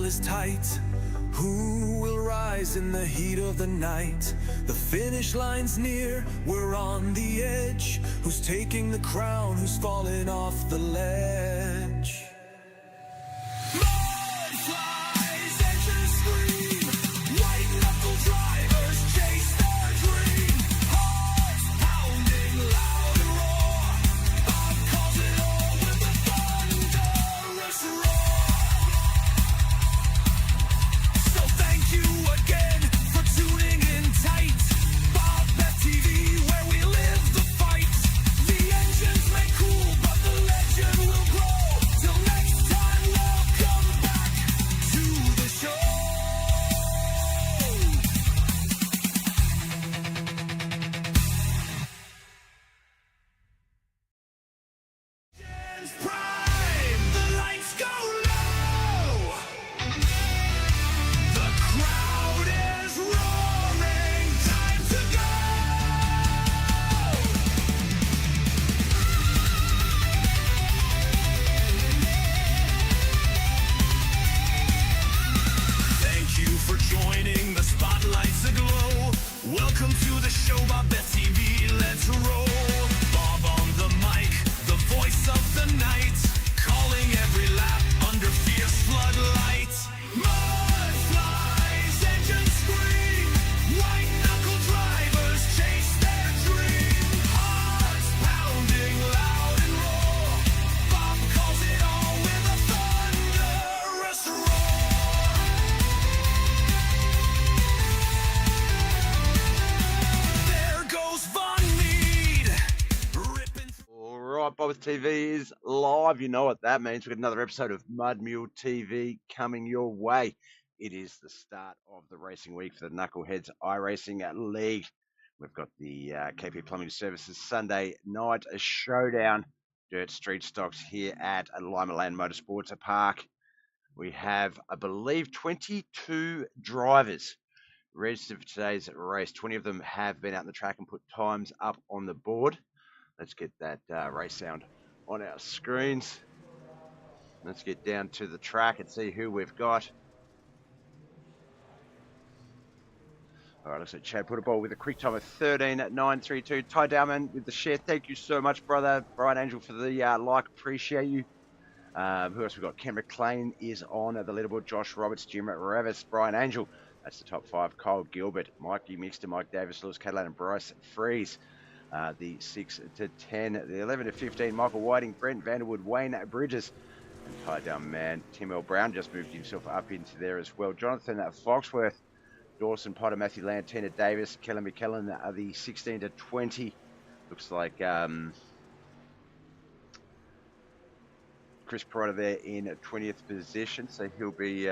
is tight. Who will rise in the heat of the night? The finish line's near, we're on the edge. Who's taking the crown? Who's falling off the ledge? Mud flies, engines scream. White knuckle drivers chase their dream. Hearts pounding, loud and roar. Bob calls it all with a thunderous roar. So thank you again for tuning in tight. BobbethTV, where we live the fight. The engines may cool, but the legend will grow. Till next time, welcome back to the show. Engines prime, the lights go low. The crowd is roaring, time to go. Thank you for joining, the spotlight's aglow. Welcome to the show, BobbethTV, let's roll. Bob on the mic, the voice of the night, calling every lap under fierce floodlights. Mud flies, engines scream. White knuckle drivers chase their dream. Hearts pounding, loud and roar. Bob calls it all with a thunderous roar. There goes Von Mead, ripping through. All right, BobbethTV is live. You know what that means. We've got another episode of Mud Mule TV coming your way. It is the start of the racing week for the Knuckleheadz iRacing League. We've got the KP Plumbing Services Sunday night a showdown dirt street stocks here at Limaland Motorsports Park. We have, I believe, 22 drivers registered for today's race. 20 of them have been out on the track and put times up on the board. Let's get that race sound on our screens. Let's get down to the track and see who we've got. All right, looks like Chad put a ball with a quick time of 13.932. Ty Dowman with the share. Thank you so much, brother. Brian Angel for the like. Appreciate you. Who else we got? Ken McLean is on the leaderboard. Josh Roberts, Jim Ravis, Brian Angel. That's the top five. Kyle Gilbert, Mikey Mixter, Mike Davis, Lewis Catalan, and Bryce Freeze. The 6 to 10, the 11 to 15, Michael Whiting, Brent Vanderwood, Wayne Bridges, and tie down man Tim L. Brown just moved himself up into there as well. Jonathan Foxworth, Dawson Potter, Matthew Land, Tina Davis, Kellen McKellen are the 16 to 20. Looks like Chris Pryor there in 20th position, so he'll be.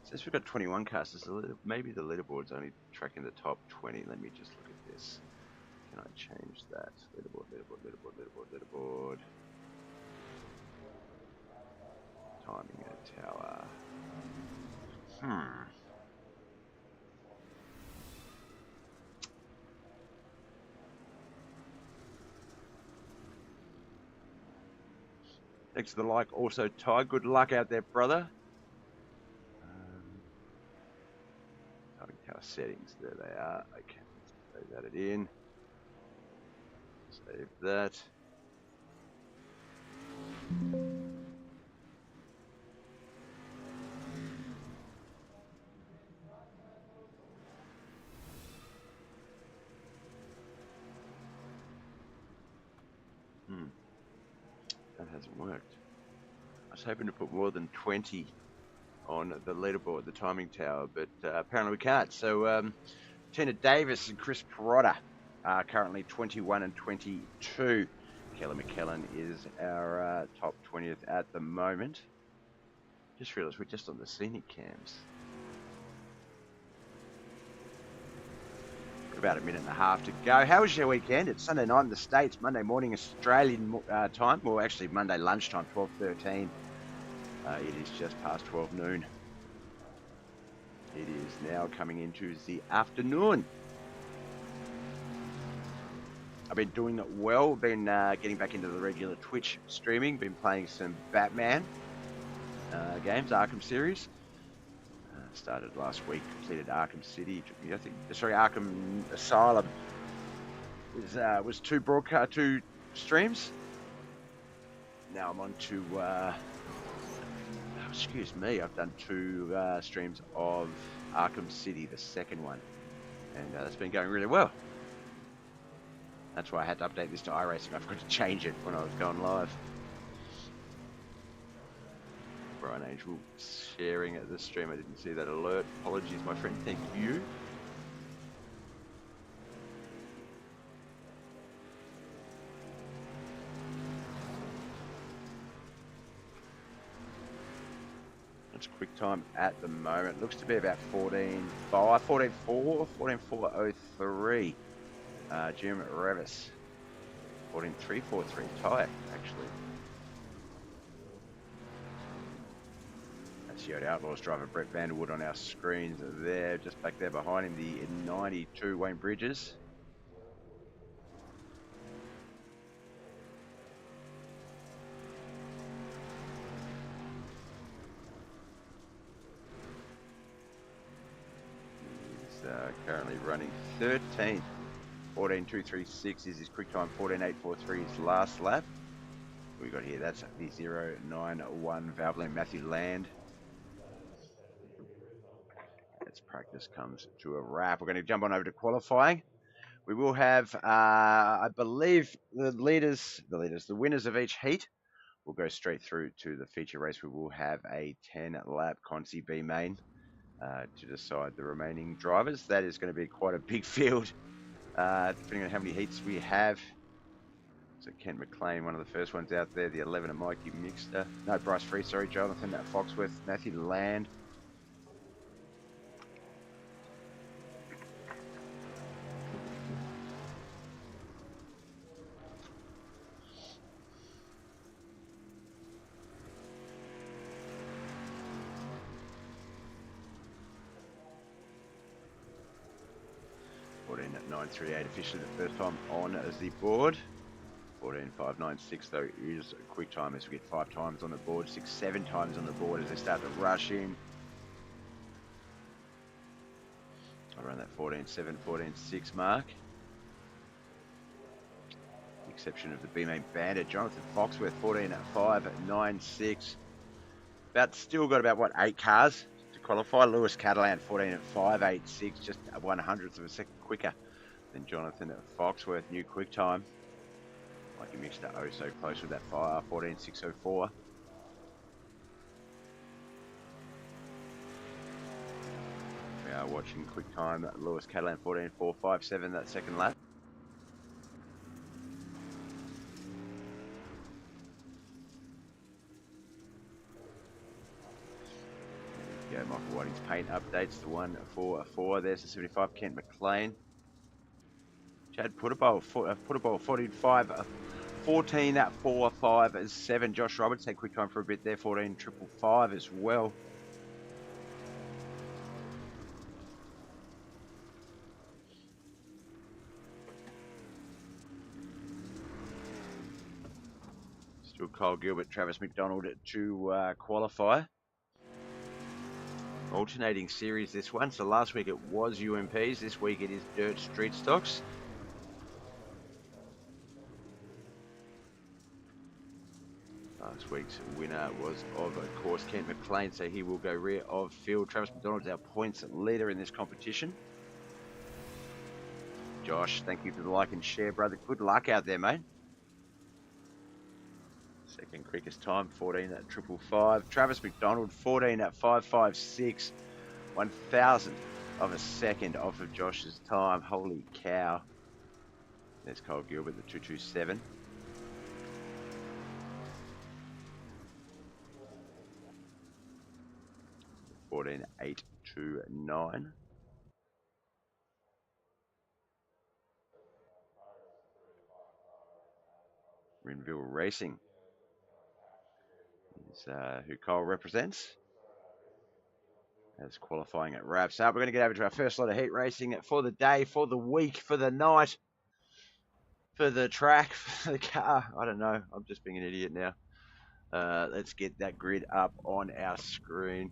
Says we've got 21 cars. Maybe the leaderboard's only tracking the top 20. Let me just look at this. Can I change that? Leaderboard. Timing at tower. Thanks for the like. Also, Ty, good luck out there, brother. Timing tower settings. There they are. Okay, let's save that in. Save that. That hasn't worked. I was hoping to put more than 20 on the leaderboard, the timing tower, but apparently we can't. So Tina Davis and Chris Perotta are currently 21 and 22. Kelly McKellen is our top 20th at the moment. Just realised we're just on the scenic cams. About a minute and a half to go. How was your weekend? It's Sunday night in the States, Monday morning Australian time, or actually Monday lunchtime, 12:13. It is just past 12 noon. It is now coming into the afternoon. I've been doing well, been getting back into the regular Twitch streaming, been playing some Batman. games, Arkham series. Started last week, completed Arkham City. Arkham Asylum was two streams. Now I'm on to, excuse me, I've done two streams of Arkham City, the second one, and that's been going really well. That's why I had to update this to iRacing. I forgot to change it when I was going live. Brian Angel sharing at the stream. I didn't see that alert. Apologies, my friend. Thank you. It's quick time at the moment. Looks to be about 14.403. Jim Revis. 14.343 tyre, actually. That's Yoda Outlaws driver Brett Vanderwood on our screens there. Just back there behind him, the 92 Wayne Bridges. He's currently running 13th. 14.236 is his quick time. 14.843 his last lap. We got here, that's the 091 Valvoline Matthew Land. As practice comes to a wrap, we're going to jump on over to qualifying. We will have, I believe, the winners of each heat will go straight through to the feature race. We will have a 10-lap Consi B main to decide the remaining drivers. That is going to be quite a big field, depending on how many heats we have. So Kent McLean, one of the first ones out there. The 11 of Mikey Mixter. No, Bryce Free, sorry, Jonathan at Foxworth. Matthew Land. At 938 officially the first time on as the board. 14.596 though is a quick time as we get 5 times on the board, 7 times on the board as they start to rush in. Around that 14.7, 14.6 mark. The exception of the B-Main Bandit, Jonathan Foxworth 14.596. Still got about 8 cars to qualify. Lewis Catalan 14.586, just 1/100th of a second quicker than Jonathan Foxworth. New quick time. Like he mixed that so close with that fire. 14.604. We are watching quick time. Lewis Catalan 14.457 that second lap. There we go. Michael Whiting's paint updates. The 144. There's the 75. Kent McLean. Chad Putterbowl 14.457. Josh Roberts had quick time for a bit there. 14.555 as well. Still Kyle Gilbert, Travis McDonald to qualify. Alternating series this one. So last week it was UMPs. This week it is dirt street stocks. Last week's winner was, of course, Kent McLean, so he will go rear of field. Travis McDonald's our points leader in this competition. Josh, thank you for the like and share, brother. Good luck out there, mate. Second quickest time, 14.555. Travis McDonald, 14.556. 1,000th of a second off of Josh's time. Holy cow. There's Kyle Gilbert, the 227. $14.829. Rinville Racing is who Kyle represents. As qualifying it wraps up, we're going to get over to our first lot of heat racing for the day, for the week, for the night, for the track, for the car. I don't know. I'm just being an idiot now. Let's get that grid up on our screen.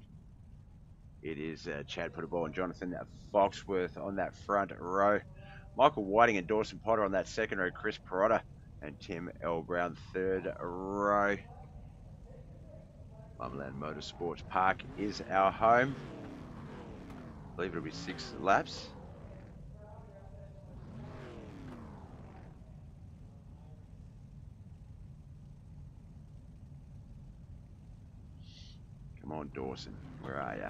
It is Chad Puttable and Jonathan Foxworth on that front row. Michael Whiting and Dawson Potter on that second row. Chris Perotta and Tim L. Brown third row. Limaland Motorsports Park is our home. I believe it'll be 6 laps. Come on, Dawson. Where are you?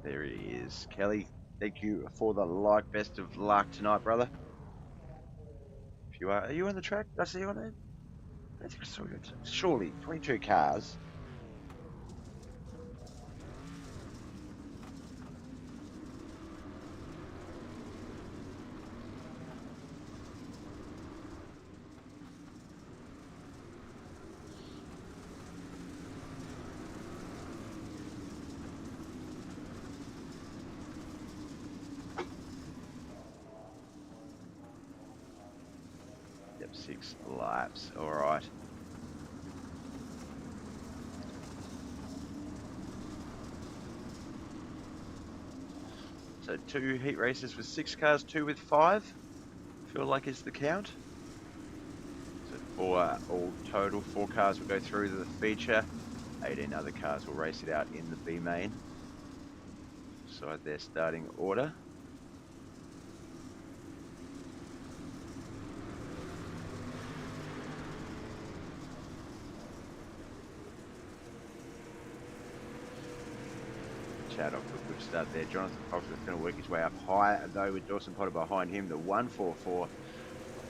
There he is. Kelly, thank you for the like. Best of luck tonight, brother. If you are you on the track? Did I see you on there? I think I saw you. Surely, 22 cars. Yep, 6 laps. All right. So 2 heat races with 6 cars, 2 with 5. Feel like is the count. So for all total, 4 cars will go through the feature. 18 other cars will race it out in the B main. Beside their starting order. Chad off to a good start there. Jonathan Foxworth going to work his way up high, though, with Dawson Potter behind him. The 144,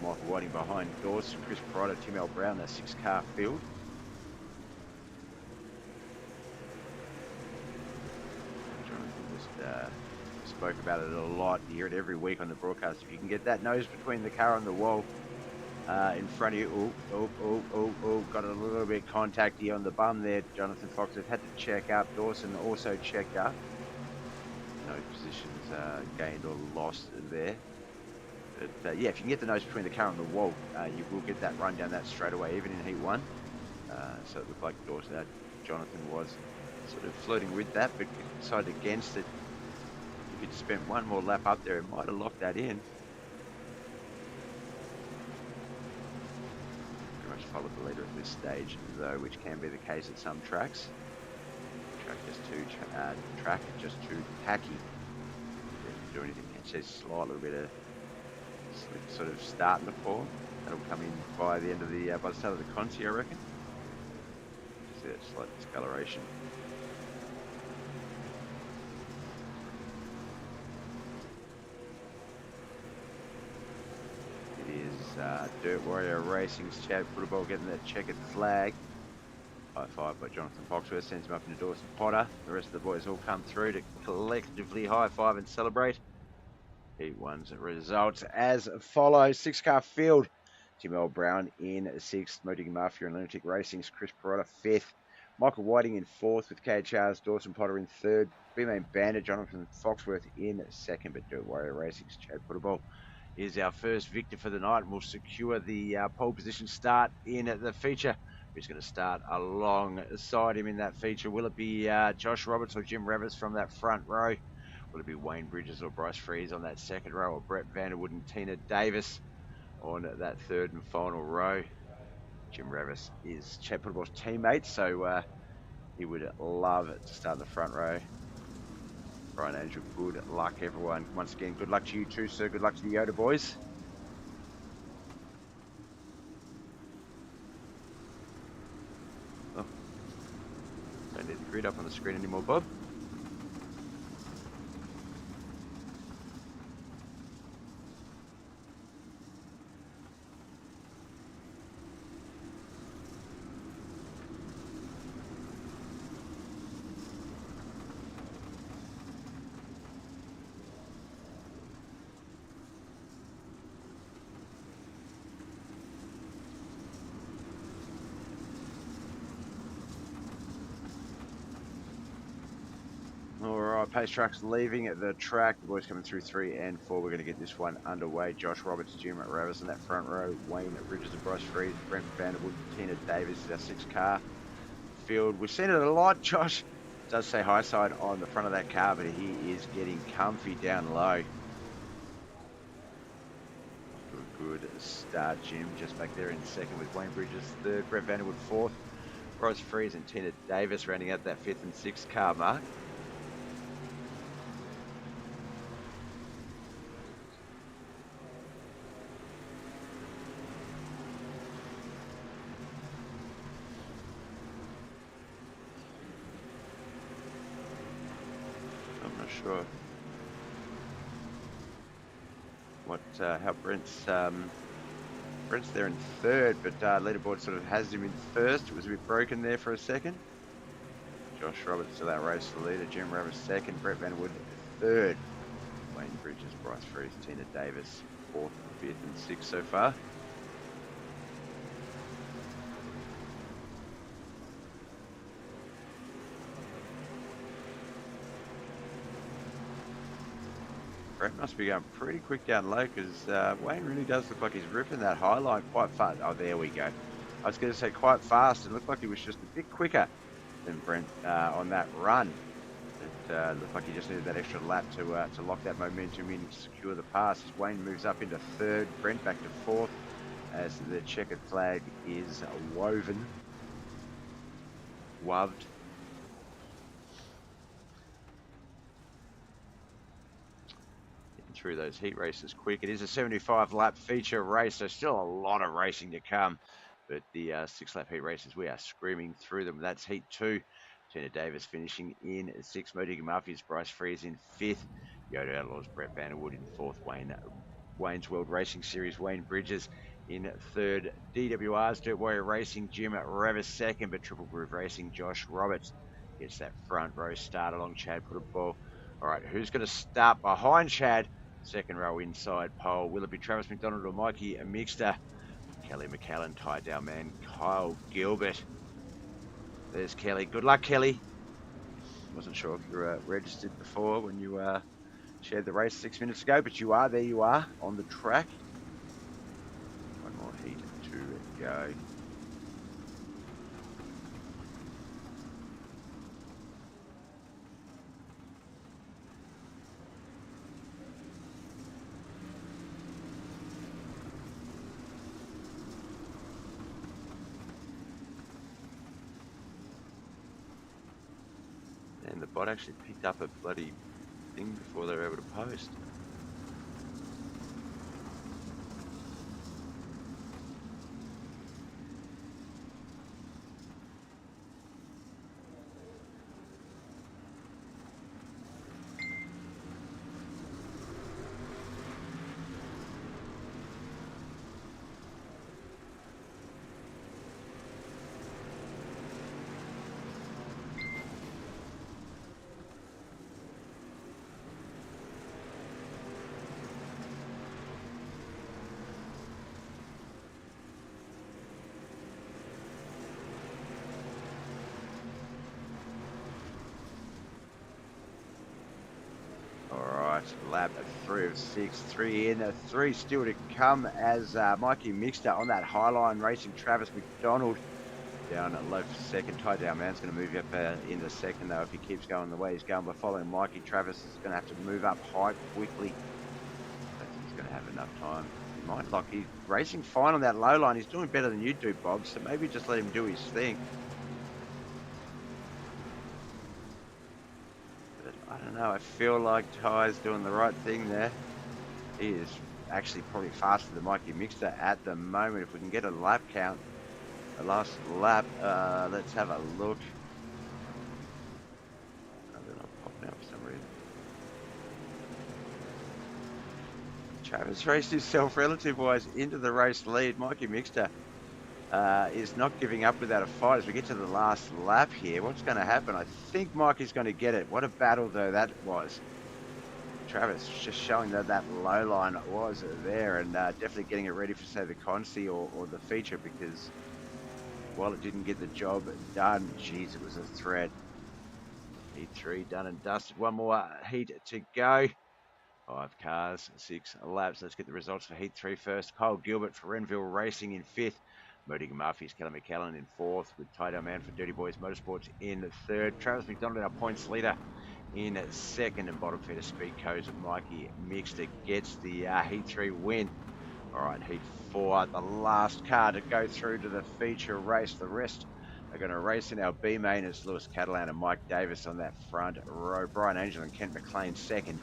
Michael Whiting behind Dawson, Chris Perotta, Tim L. Brown, a 6-car field. Jonathan just spoke about it a lot. You hear it every week on the broadcast. If you can get that nose between the car and the wall in front of you, got a little bit of contact here on the bum there. Jonathan Foxworth had to check up. Dawson also checked up. No positions gained or lost there. But yeah, if you can get the nose between the car and the wall, you will get that run down that straightaway, even in Heat 1. So it looked like Jonathan was sort of flirting with that, but decided against it. If he'd spent one more lap up there, it might have locked that in. Pretty much followed the leader at this stage, though, which can be the case at some tracks. Track just too tacky. Didn't do anything. It says slight little bit of slip sort of starting to form. That'll come in by the end of the by the start of the Conti, I reckon. See that slight discoloration. It is Dirt Warrior Racing's Chad Football getting that checkered flag. High five by Jonathan Foxworth, sends him up into Dawson Potter. The rest of the boys all come through to collectively high five and celebrate. Heat 1's results as follows. 6-car field. Tim L. Brown in 6th. Moting Mafia and Lunatic Racing's Chris Perotta 5th. Michael Whiting in 4th with KHR's Dawson Potter in 3rd. B-Main Bandit Jonathan Foxworth in 2nd. But Dirt Warrior Racing's Chad Puttable is our first victor for the night and will secure the pole position start in the feature. Who's going to start alongside him in that feature? Will it be Josh Roberts or Jim Revers from that front row? Will it be Wayne Bridges or Bryce Freeze on that second row, or Brett Vanderwood and Tina Davis on that third and final row? Jim Revers is Chad Puttable's teammate, so he would love to start in the front row. Brian Angel, good luck, everyone. Once again, good luck to you too, sir. Good luck to the Yoda boys. Oh, don't need the grid up on the screen anymore, Bob. right, pace trucks leaving the track. The boys coming through 3 and 4. We're going to get this one underway. Josh Roberts, Jim Ravis in that front row. Wayne Bridges and Bryce Freeze. Brent Vanderwood, Tina Davis is our 6-car field. We've seen it a lot. Josh does say high side on the front of that car, but he is getting comfy down low. Good start, Jim. Just back there in second with Wayne Bridges third, Brett Vanderwood fourth, Bryce Freeze and Tina Davis rounding out that 5th and 6th car mark. I'm not sure what how Brent's there in third, but leaderboard sort of has him in first. It was a bit broken there for a second. Josh Roberts still that race the leader, Jim Ravis second, Brett Vanderwood third, Wayne Bridges, Bryce Freeze, Tina Davis 4th, 5th and 6th so far. Brett must be going pretty quick down low because Wayne really does look like he's ripping that high line quite fast. Oh, there we go. I was going to say quite fast. It looked like he was just a bit quicker than Brent on that run. It looked like he just needed that extra lap to lock that momentum in and secure the pass. As Wayne moves up into third, Brent back to fourth as the checkered flag is woved. Through those heat races quick. It is a 75 lap feature race, so still a lot of racing to come, but the 6 lap heat races, we are screaming through them. That's heat 2. Tina Davis finishing in 6th, Modigan Murphy's Bryce Freeze in 5th, Yoda Outlaws Brett Vanderwood in 4th, Wayne's World Racing Series Wayne Bridges in 3rd, DWR's Dirt Warrior Racing Jim Ravis 2nd, but Triple Groove Racing Josh Roberts gets that front row start along Chad Putterball. All right, who's going to start behind Chad? Second row inside pole. Will it be Travis McDonald or Mikey Mixter? Kelly McCallan, tie down man Kyle Gilbert. There's Kelly. Good luck, Kelly. Wasn't sure if you were registered before when you shared the race 6 minutes ago, but you are. There you are on the track. One more heat to go. And the bot actually picked up a bloody thing before they were able to post. Lap 3 of 6, 3 in, 3 still to come as Mikey Mixter on that Highline Racing Travis McDonald down at low for second. Tie down man's going to move up into second though if he keeps going the way he's going. By following Mikey, Travis is going to have to move up high quickly. I don't think he's going to have enough time. He might lock. He's racing fine on that low line. He's doing better than you do, Bob, so maybe just let him do his thing. I don't know, I feel like Ty's doing the right thing there. He is actually probably faster than Mikey Mixter at the moment. If we can get a lap count, the last lap, let's have a look. Oh, they're not popping out for some reason. Travis raced himself relative-wise into the race lead. Mikey Mixter is not giving up without a fight as we get to the last lap here. What's going to happen? I think Mikey's going to get it. What a battle though that was. Travis just showing that that low line was there and definitely getting it ready for say the Consi or the feature, because while it didn't get the job done, geez, it was a threat. Heat 3 done and dusted. One more heat to go. 5 cars, 6 laps. Let's get the results for Heat 3 first. Kyle Gilbert for Renville Racing in 5th. Modigan Murphy's Kelly McKellen in 4th, with Tido Man for Dirty Boys Motorsports in 3rd. Travis McDonald, our points leader, in 2nd, and bottom feeder Speedco's Mikey Mixter gets the Heat 3 win. All right, Heat 4, the last car to go through to the feature race. The rest are going to race in our B main. It's Lewis Catalan and Mike Davis on that front row. Brian Angel and Kent McLean 2nd.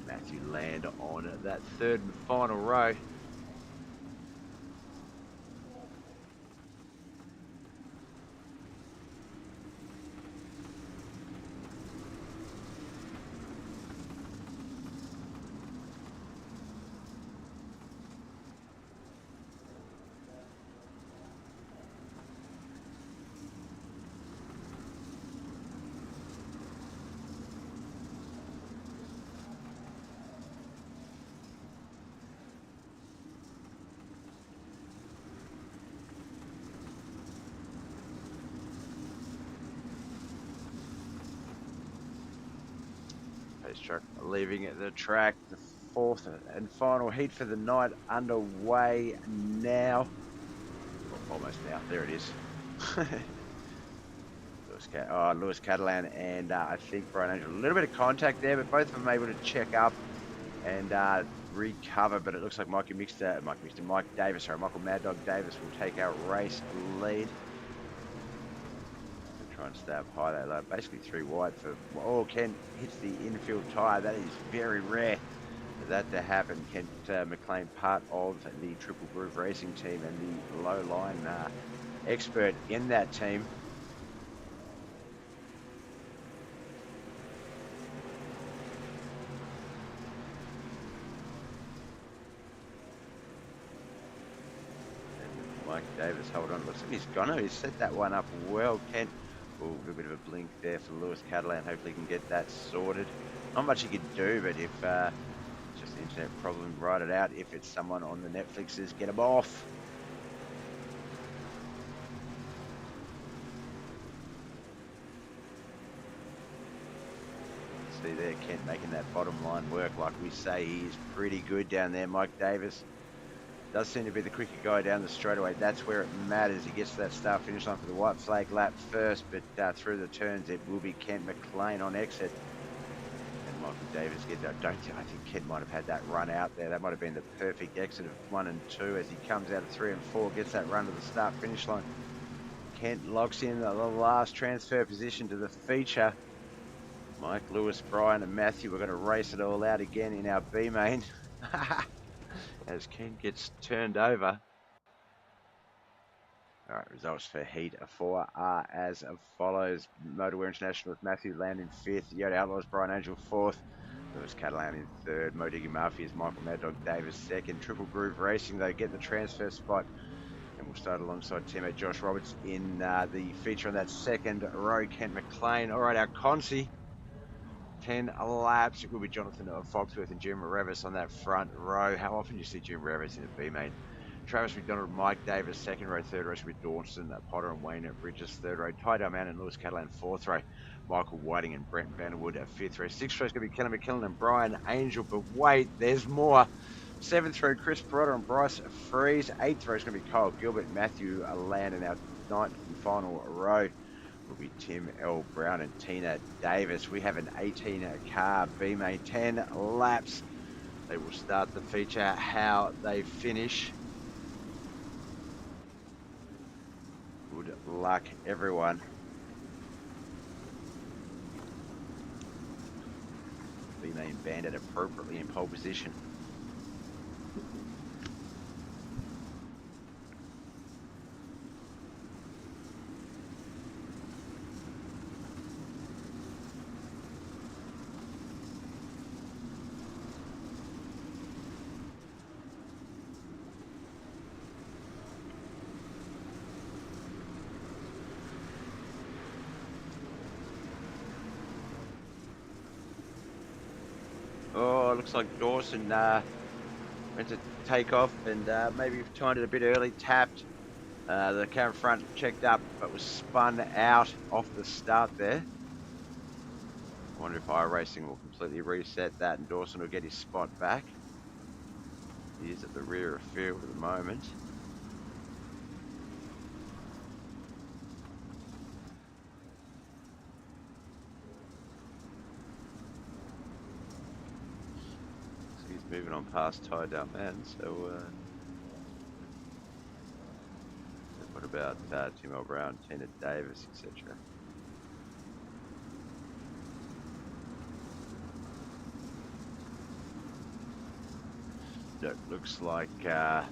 Matthew Land on that 3rd and final row. Truck leaving the track. The 4th and final heat for the night underway now. Almost now. There it is. Lewis Catalan and I think Brian Angel. A little bit of contact there, but both of them able to check up and recover. But it looks like Mike Davis, Michael Mad Dog Davis will take our race lead. Try and stay up high. They basically 3 wide for Kent hits the infield tyre. That is very rare for that to happen. Kent McLean, part of the Triple Groove Racing team and the low line expert in that team. And Mike Davis, hold on. Looks like he's gonna. He's set that one up well. Kent. A little bit of a blink there for Lewis Catalan. Hopefully he can get that sorted. Not much he could do, but if it's just an internet problem, write it out. If it's someone on the Netflixes, get them off. See there, Kent making that bottom line work. Like we say, he's pretty good down there. Mike Davis does seem to be the quicker guy down the straightaway. That's where it matters. He gets to that start finish line for the white flag lap first, but through the turns it will be Kent McLean on exit. And Michael Davis gets that. I think Kent might have had that run out there. That might have been the perfect exit of 1 and 2 as he comes out of 3 and 4, gets that run to the start finish line. Kent locks in the last transfer position to the feature. Mike, Lewis, Brian and Matthew are going to race it all out again in our B main. As Kent gets turned over. All right, results for Heat 4 are as follows. Motorwear International with Matthew Land in 5th. Yoda Outlaws, Brian Angel 4th. Lewis Catalan in 3rd. Modigan Murphy is Michael Mad Dog Davis 2nd. Triple Groove Racing, they get the transfer spot. And we'll start alongside teammate Josh Roberts in the feature on that 2nd row. Kent McLean. All right, our Consi. 10 laps. It will be Jonathan Foxworth and Jim Revis on that front row. How often do you see Jim Revis in a B main? Travis McDonald, Mike Davis, 2nd row. 3rd row with Dawson, Potter and Wayne at Bridges, 3rd row. Ty Dalman and Lewis Catalan, 4th row. Michael Whiting and Brent Vanderwood at 5th row. 6th row is going to be Kelly McKillen and Brian Angel. But wait, there's more. 7th row, Chris Perotta and Bryce Freeze. 8th row is going to be Kyle Gilbert, Matthew Land, and our 9th and final row will be Tim L. Brown and Tina Davis. We have an 18-car B main, 10 laps. They will start the feature. How they finish. Good luck, everyone. B main banded appropriately in pole position. Oh, it looks like Dawson went to take off and maybe timed it a bit early, tapped. The camera front checked up, but was spun out off the start there. I wonder if iRacing will completely reset that and Dawson will get his spot back. He is at the rear of field at the moment. So he's moving on past SHOWDOWN man, so what about Tim Brown, Tina Davis, etc. It looks like that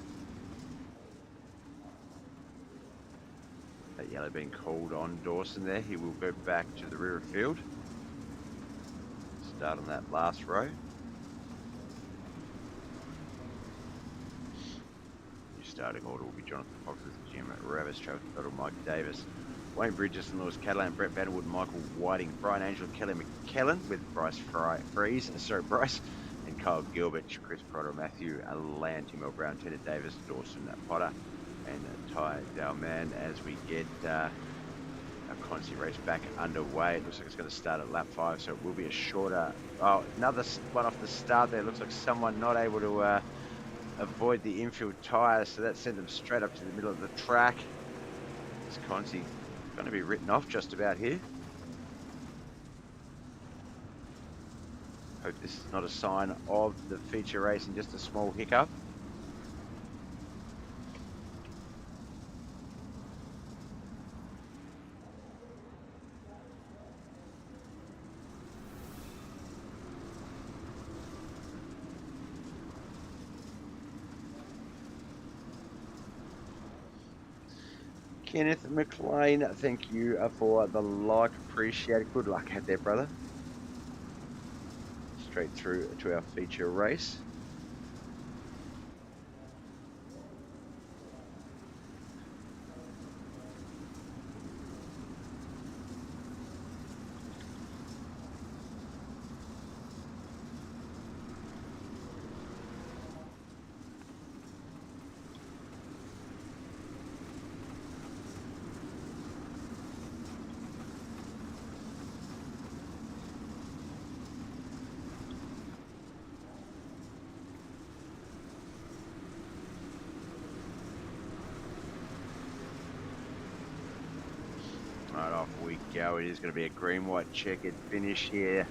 yellow being called on Dawson there. He will go back to the rear of field. Start on that last row. Your starting order will be Jonathan Fox with Jim Ravis, Travis Battle, Mike Davis, Wayne Bridges and Lewis Catalan, Brett Vanderwood, Michael Whiting, Brian Angel, Kelly McKellen with Bryce Bryce, and Kyle Gilbert, Chris Pryor, Matthew Land, Tim Brown, Tina Davis, Dawson Potter, and Ty Dalman as we get a Cruisey race back underway. It looks like it's going to start at lap 5, so it will be a shorter. Oh, another one off the start there. Looks like someone not able to avoid the infield tyres, so that sent them straight up to the middle of the track. Is Cruisey going to be written off just about here? Hope this is not a sign of the feature race and just a small hiccup. Kenneth McLean, thank you for the like, appreciate it. Good luck out there, brother. Straight through to our feature race. Right, off we go. It is going to be a green-white checkered finish here.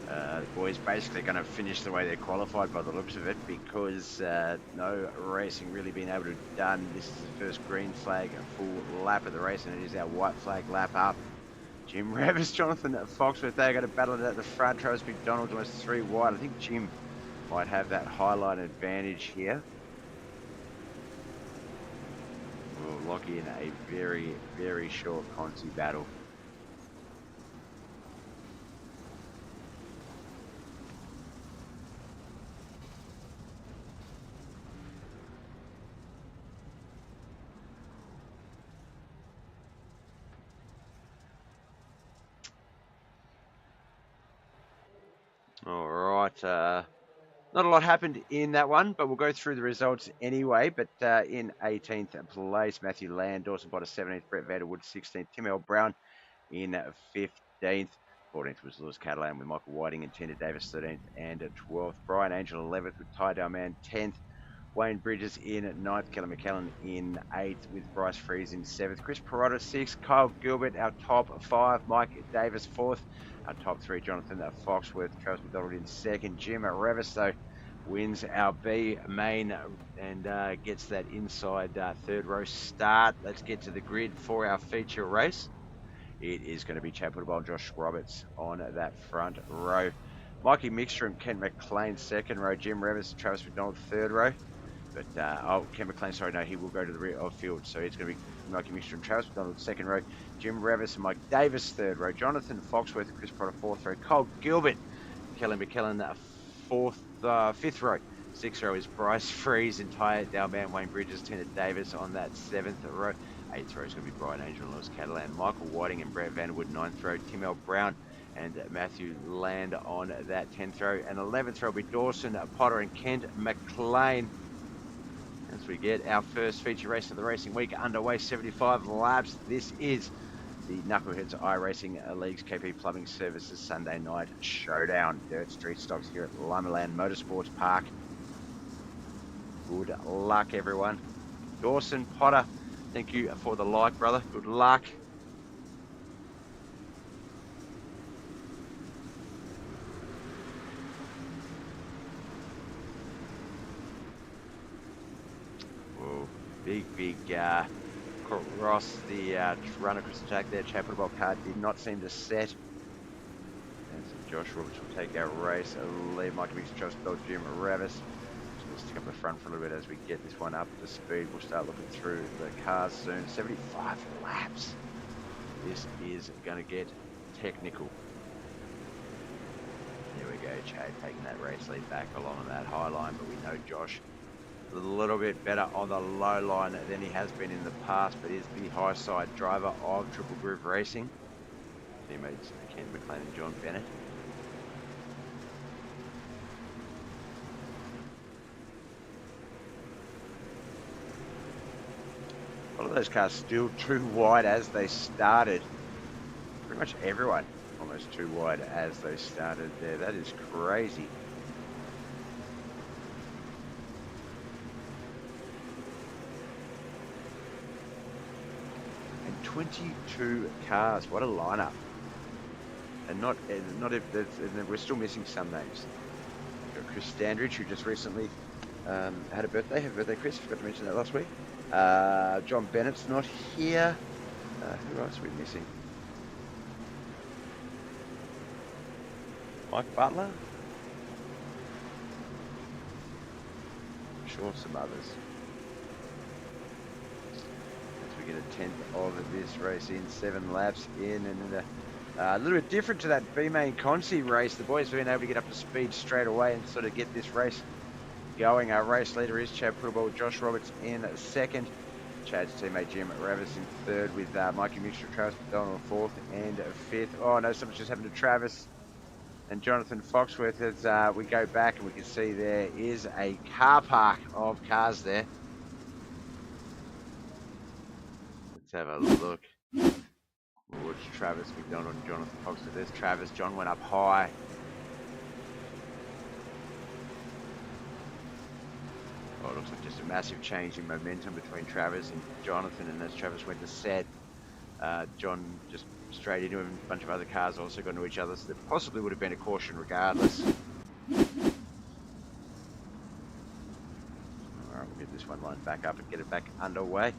The boys basically going to finish the way they're qualified by the looks of it, because no racing really been able to done. This is the first green flag, a full lap of the race, and it is our white flag lap up. Jim Ravis, Jonathan Foxworth, they're going to battle it at the front. Travis McDonald almost 3 wide. I think Jim might have that highline advantage here. We'll lock in a very, very short Cruisey battle. All right. Not a lot happened in that one, but we'll go through the results anyway. But in 18th place, Matthew Land, Dawson Potter 17th, Brett Vanderwood 16th, Tim L. Brown in 15th. 14th was Lewis Catalan with Michael Whiting and Tina Davis 13th and 12th. Brian Angel 11th with Ty Dalman 10th. Wayne Bridges in 9th, Kelly McKellen in 8th with Bryce Freeze in 7th. Chris Perrotta 6th, Kyle Gilbert our top 5, Mike Davis 4th. Our top 3, Jonathan Foxworth, Travis McDonald in 2nd. Jim Ravis, though, wins our B main and gets that inside 3rd row start. Let's get to the grid for our feature race. It is going to be Chad Puttable, Josh Roberts on that front row. Mikey Mixter and Ken McLean 2nd row. Jim Ravis and Travis McDonald 3rd row. But, Ken McLean, sorry, no, he will go to the rear of field. So it's going to be Mikey Mixter and Travis McDonald 2nd row. Jim Ravis and Mike Davis 3rd row. Jonathan Foxworth and Chris Potter 4th row. Cole Gilbert, Kelly McKellen 5th row. 6th row is Bryce Freeze and Ty Dalman, Wayne Bridges, Tina Davis on that 7th row. 8th row is going to be Brian Angel and Lewis Catalan. Michael Whiting and Brett Vanderwood 9th row. Tim L. Brown and Matthew Land on that 10th row. And 11th row will be Dawson Potter and Kent McLean. As we get our first feature race of the racing week underway, 75 laps. This is the Knuckleheadz iRacing League's KP Plumbing Services Sunday night showdown. Dirt street stocks here at Limaland Motorsports Park. Good luck, everyone. Dawson Potter, thank you for the like, brother. Good luck. Whoa, big cross the run across the track there. Chad Football car did not seem to set. And so Josh Roberts will take our race. Lead Mike Mix, Travis Bell, Jim Ravis. We'll stick up the front for a little bit as we get this one up to speed. We'll start looking through the cars soon. 75 laps. This is going to get technical. There we go, Chad taking that race lead back along that high line, but we know Josh a little bit better on the low line than he has been in the past, but is the high side driver of Triple Groove Racing. Teammates Ken McLean and John Bennett. A lot of those cars still too wide as they started. Pretty much everyone almost too wide as they started there. That is crazy. And 22 cars. What a lineup. And we're still missing some names. We've got Chris Standridge, who just recently had a birthday. Happy birthday, Chris. Forgot to mention that last week. John Bennett's not here. Who else are we missing? Mike Butler? I'm sure some others. As we get a tenth of this race in, 7 laps in, and a little bit different to that B-Main Consi race. The boys have been able to get up to speed straight away and sort of get this race going. Our race leader is Chad Pruitt, Josh Roberts in second. Chad's teammate Jim Ravis in third, with Mikey Mixture, Travis McDonald fourth and fifth. Oh no, something's just happened to Travis and Jonathan Foxworth as we go back, and we can see there is a car park of cars there. Let's have a look. Watch Travis McDonald and Jonathan Foxworth. There's Travis. John went up high. Oh, it looks like just a massive change in momentum between Travis and Jonathan, and as Travis went to set, John just straight into him. A bunch of other cars also got into each other, so there possibly would have been a caution regardless. Alright, we'll get this one lined back up and get it back underway.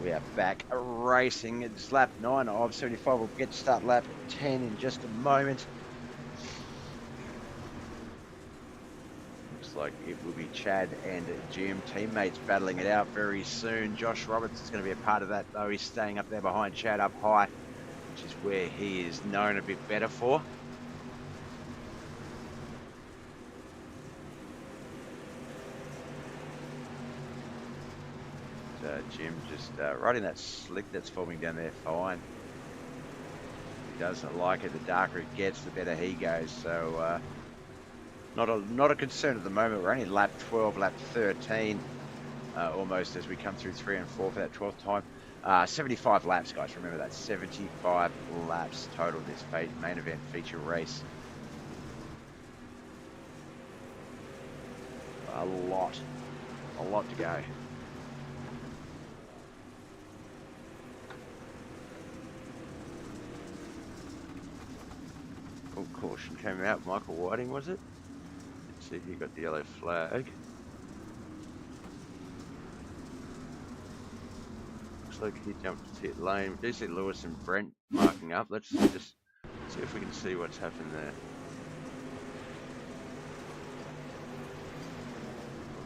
We are back racing. It's lap 9 of 75. We'll get to start lap 10 in just a moment. Looks like it will be Chad and Jim, teammates, battling it out very soon. Josh Roberts is going to be a part of that, though. He's staying up there behind Chad up high, which is where he is known a bit better for. Jim just riding that slick that's forming down there fine. He doesn't like it. The darker it gets, the better he goes. So not a concern at the moment. We're only lap 12, lap 13 almost as we come through 3 and 4 for that 12th time. 75 laps, guys. Remember that, 75 laps total this main event feature race. a lot to go. Oh, caution came out. Michael Whiting, was it? Let's see, he got the yellow flag. Looks like he jumped to pit lane. We do see Lewis and Brent marking up. Let's just see if we can see what's happened there.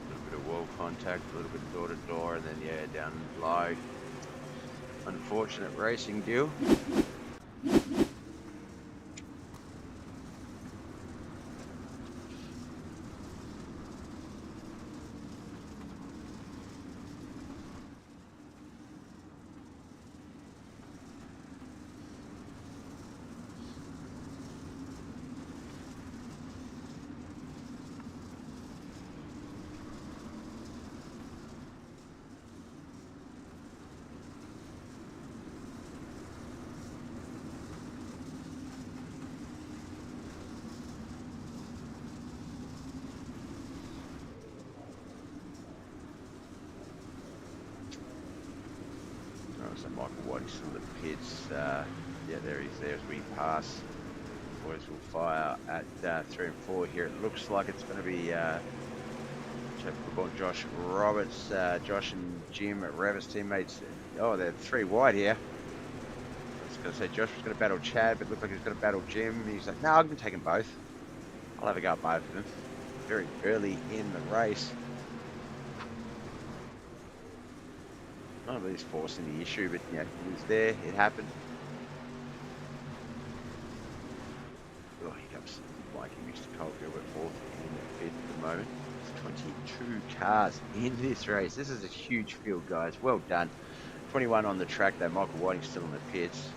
A little bit of wall contact, a little bit of door to door, and then yeah, down low. Unfortunate racing deal. So Michael Whiting's still in the pits. Yeah, there he's there as we pass. Boys will fire at 3 and 4 here. It looks like it's going to be Josh Roberts, Josh and Jim at Revis teammates. Oh, they're 3 wide here. I was going to say Josh was going to battle Chad, but it looked like he's going to battle Jim. He's like, no, I'm going to take them both. I'll have a go at both of them. Very early in the race. None of these forcing the issue, but yeah, he was there. It happened. Oh, here comes Mikey Mr. Cole Gilbert fourth in 5th at the moment. There's 22 cars in this race. This is a huge field, guys. Well done. 21 on the track though. Michael Whiting's still in the pits.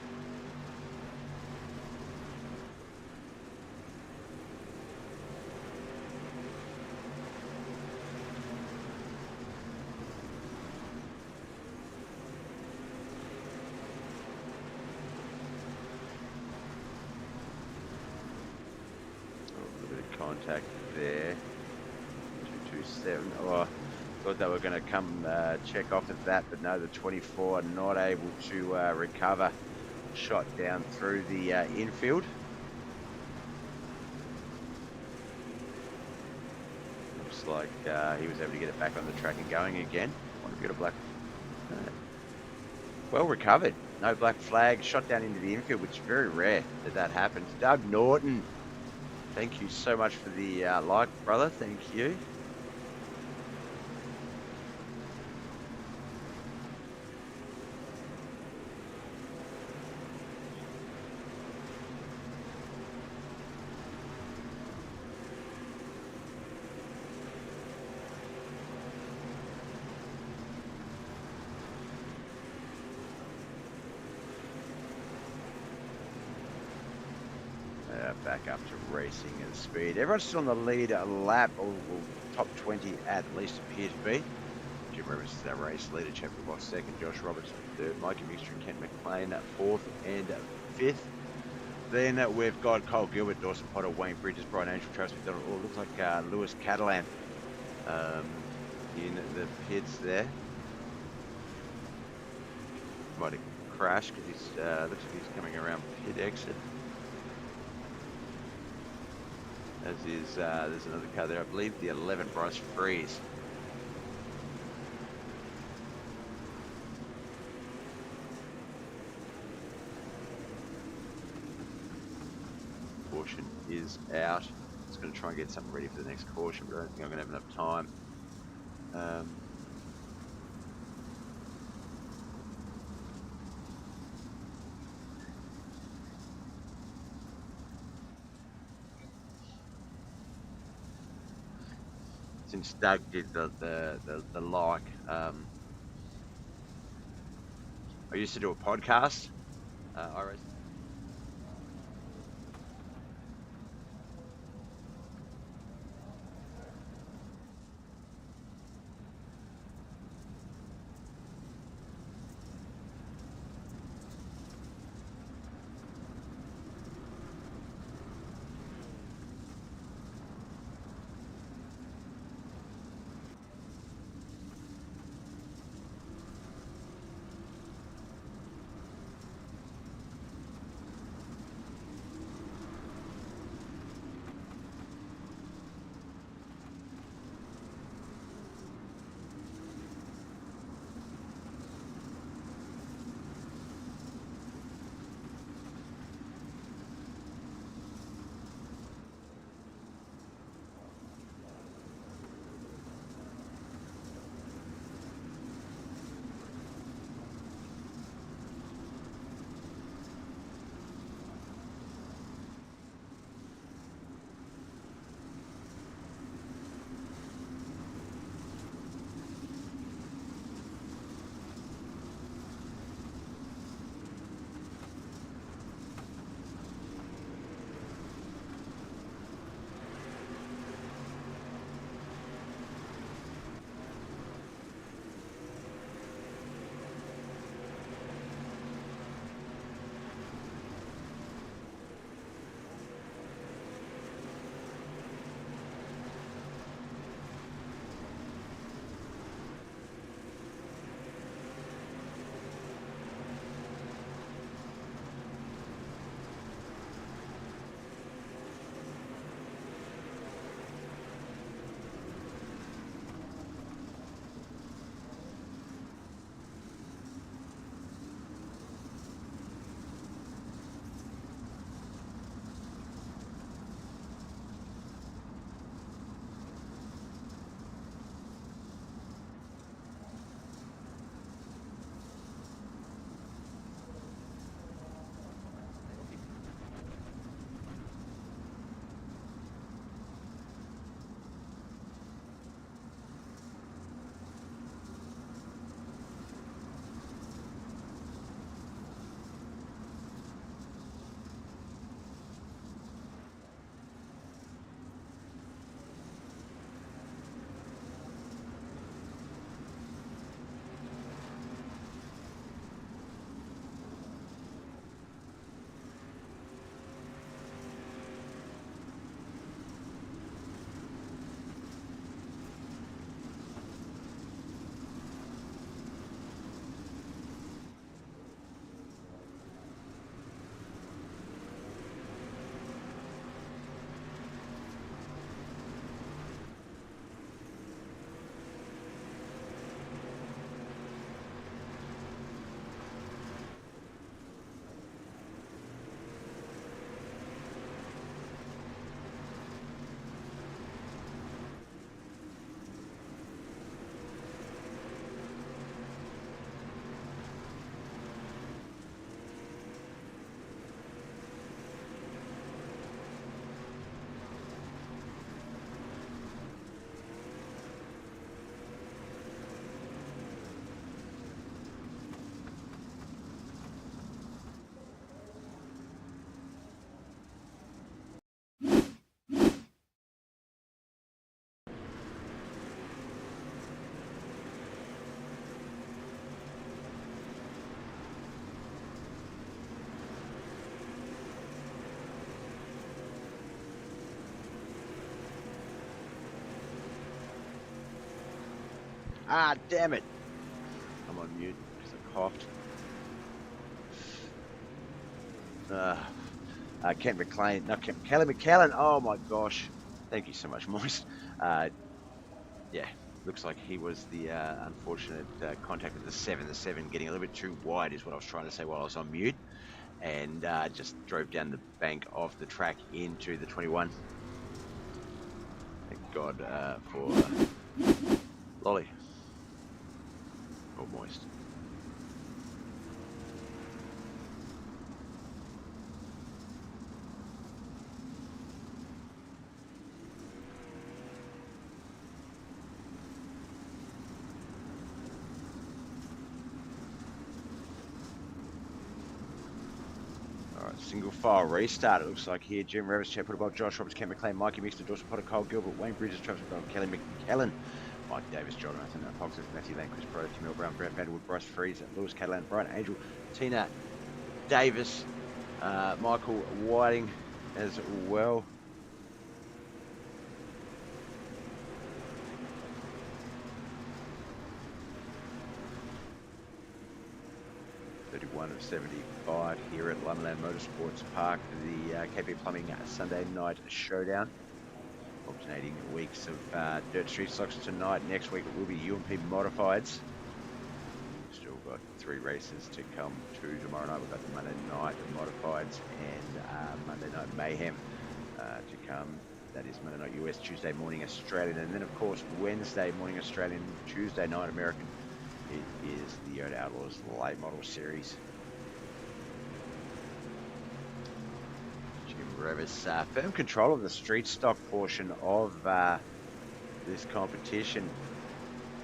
Contact there. 227. Oh, thought they were going to come check off at that, but no, the 24 not able to recover. Shot down through the infield. Looks like he was able to get it back on the track and going again. Want to get a black. Well recovered. No black flag. Shot down into the infield, which is very rare that happens. Doug Norton. Thank you so much for the like, brother. Thank you. Back up to racing and speed. Everyone's still on the lead lap, or top 20 at least appear to be. Jim Rivers is our race leader, Chad Boss second, Josh Roberts third, Mikey Mixter and Kent McLean at 4th and 5th. Then we've got Cole Gilbert, Dawson Potter, Wayne Bridges, Brian Angel, Travis McDonald. Oh, looks like Lewis Catalan in the pits there. Might have crashed because he's looks like he's coming around pit exit. As is, there's another car there, I believe the 11, Bryce Freeze. Caution is out. It's going to try and get something ready for the next caution, but I don't think I'm going to have enough time. Since Doug did the like, I used to do a podcast. iRacing. Ah, damn it. I'm on mute because I coughed. Kent McLean, no, Kelly McKellen. Oh my gosh. Thank you so much, Moist. Yeah, looks like he was the unfortunate contact of the 7. The 7 getting a little bit too wide is what I was trying to say while I was on mute. And just drove down the bank of the track into the 21. Thank God for Lolly. Or Moist. Single file restart, it looks like here. Jim Revis, Chad Putterbolt, Josh Roberts, Kent McLean, Mikey Mixter, Dawson Potter, Cole Gilbert, Wayne Bridges, Travis McDonald, Kelly McKellen, Mike Davis, Jonathan Foxes, Matthew Lane, Chris Pro, Camille Brown, Brett Vanderwood, Bryce Freeze, Lewis Catalan, Brian Angel, Tina Davis, Michael Whiting as well. Of 75 here at Limaland Motorsports Park for the KP Plumbing Sunday night showdown. Alternating weeks of dirt street stocks tonight. Next week it will be UMP Modifieds. Still got 3 races to come to tomorrow night. We've got the Monday night Modifieds and Monday night Mayhem to come. That is Monday night US, Tuesday morning Australian, and then of course Wednesday morning Australian, Tuesday night American. It is the Yoda Outlaws Late Model Series. Jim Revis, firm control of the street stock portion of this competition.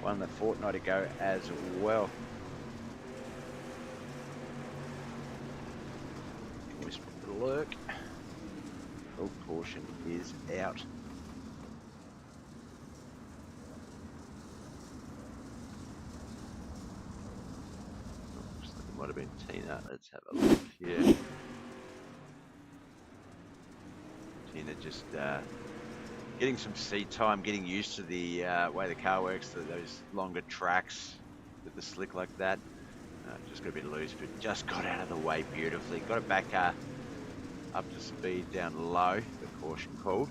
Won the fortnight ago as well. Always put the lurk. Dog portion is out. Might have been Tina. Let's have a look here. Tina just getting some seat time, getting used to the way the car works, those longer tracks with the slick like that. Just got a bit loose, but just got out of the way beautifully. Got it back up to speed down low. The caution called.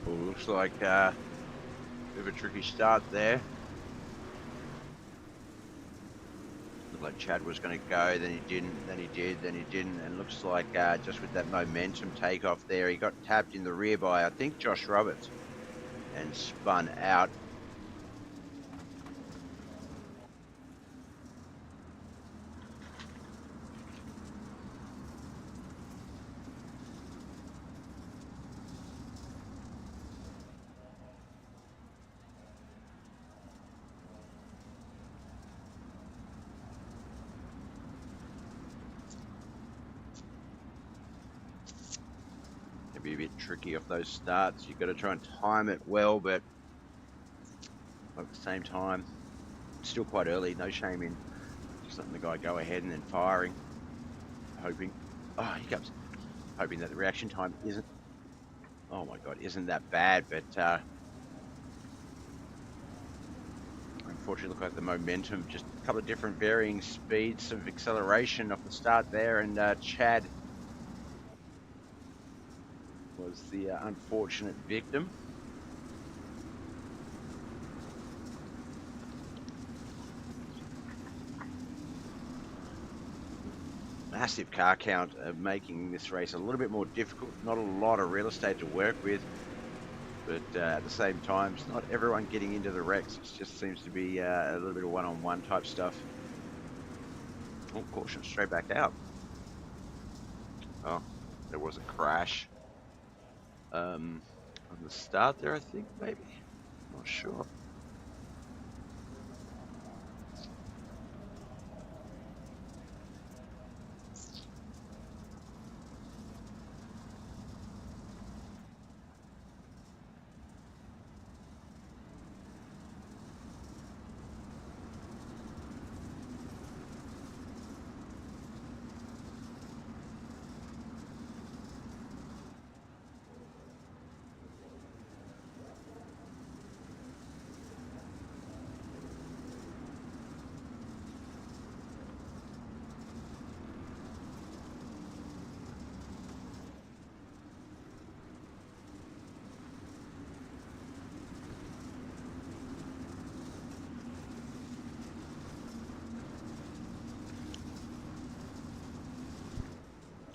Looks like a bit of a tricky start there. Looked like Chad was going to go, then he didn't, then he did, then he didn't, and looks like just with that momentum takeoff there, he got tapped in the rear by, I think, Josh Roberts, and spun out. Be a bit tricky off those starts. You've got to try and time it well, but at the same time, it's still quite early. No shame in just letting the guy go ahead and then firing, hoping. Oh, hiccups. Hoping that the reaction time isn't. Oh my God, isn't that bad? But unfortunately, look like the momentum, just a couple of different varying speeds of acceleration off the start there, and Chad was the unfortunate victim. Massive car count making this race a little bit more difficult. Not a lot of real estate to work with. but at the same time, it's not everyone getting into the wrecks. It just seems to be a little bit of one-on-one type stuff. Oh, caution, straight back out. Oh, there was a crash on the start there, I think, maybe. Not sure.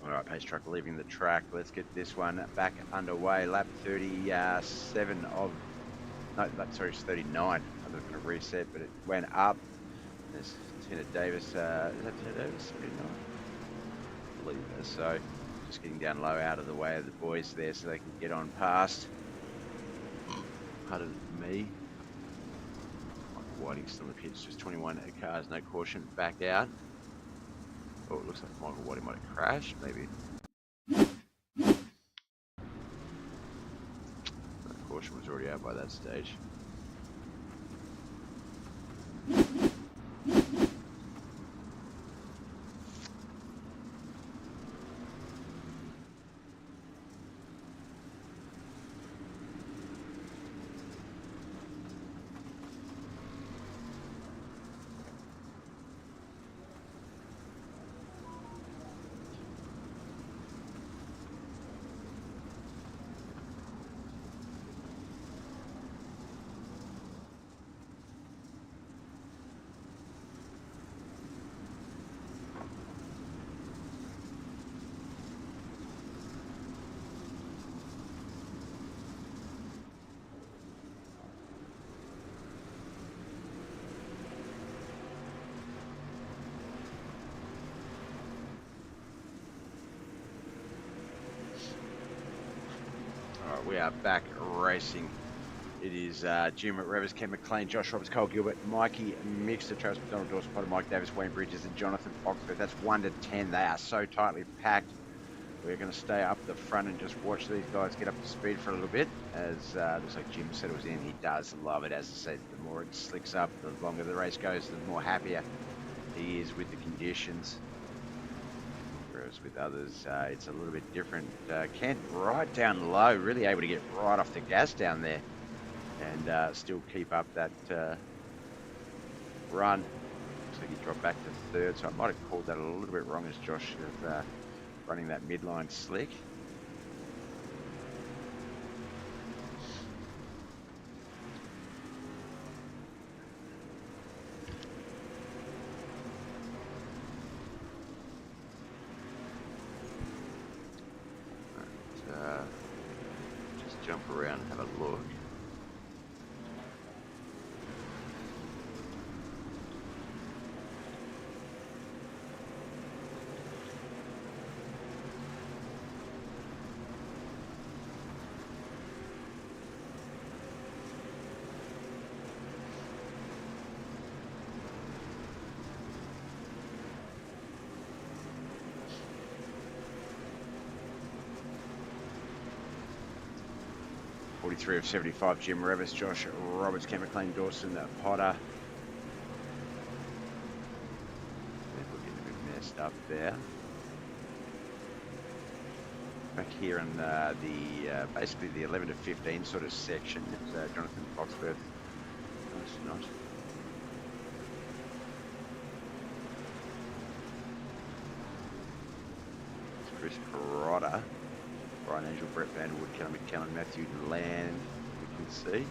All right, pace truck leaving the track. Let's get this one back underway. Lap 37 of, no, sorry, it's 39. I was going to reset, but it went up. There's Tina Davis. Is that Tina Davis? 39? I believe so. Just getting down low out of the way of the boys there so they can get on past. Pardon me. Michael Whiting's still in the pits. Just 21 cars, no caution, back out. Oh, it looks like Michael Whiting might have crashed, maybe. The caution was already out by that stage. We are back racing. It is Jim Revers, Ken McLean, Josh Roberts, Cole Gilbert, Mikey Mixter, Travis McDonald, Dawson Potter, Mike Davis, Wayne Bridges, and Jonathan Foxworth. That's 1 to 10. They are so tightly packed. We're going to stay up the front and just watch these guys get up to speed for a little bit. As looks like Jim settles in. He does love it. As I said, the more it slicks up, the longer the race goes, the more happier he is with the conditions. Whereas with others, it's a little bit different. Kent right down low, really able to get right off the gas down there and still keep up that run. Looks like he dropped back to third, so I might have called that a little bit wrong as Josh of running that midline slick. Jump around and have a look. Three of 75, Jim Revis, Josh Roberts, Ken McLean, Dawson Potter. We're getting a bit messed up there. Back here in the basically the 11 to 15 sort of section, it's Jonathan Foxworth. No, it's not. It's Chris Perotta. Brian Angel, Brett Vanderwood, Kelly McKellen, Matthew Land, you can see.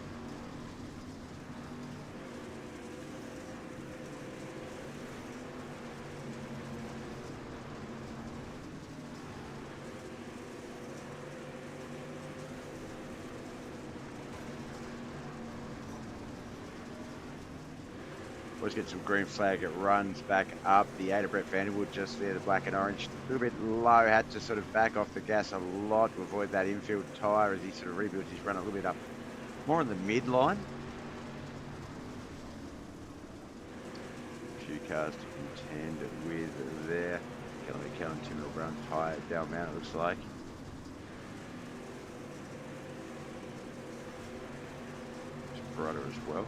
Always get some green flag. It runs back up. The 8 of Brett Vanderwood just there, the black and orange. A little bit low, had to sort of back off the gas a lot to avoid that infield tyre as he sort of rebuilds his run a little bit up, more on the midline. A few cars to contend with there. Kellen Timber Brown tyre down mount, it looks like. It's brighter as well.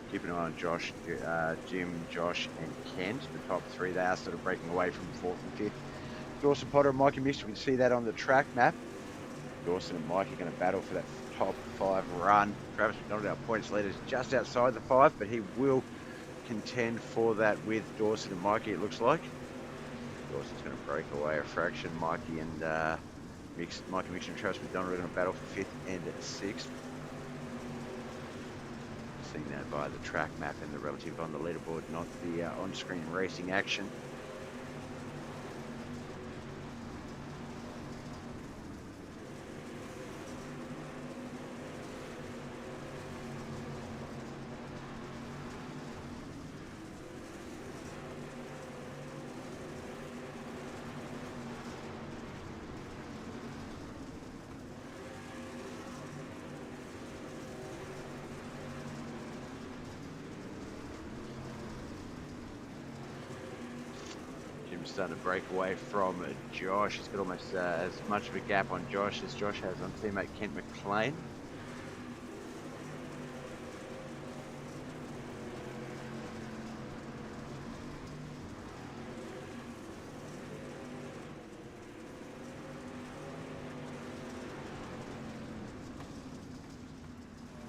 Keep an eye on Josh, Jim, Josh, and Kent. The top three, they are sort of breaking away from 4th and 5th. Dawson Potter and Mikey Mixter, we can see that on the track map. Dawson and Mikey are going to battle for that top 5 run. Travis McDonald, our points leader, is just outside the 5, but he will contend for that with Dawson and Mikey, it looks like. Dawson's going to break away a fraction. Mikey Mixter and Travis McDonald are going to battle for 5th and 6th. Seeing that via the track map and the relative on the leaderboard, not the on-screen racing action. Starting to break away from Josh. He's got almost as much of a gap on Josh as Josh has on teammate Kent McLean.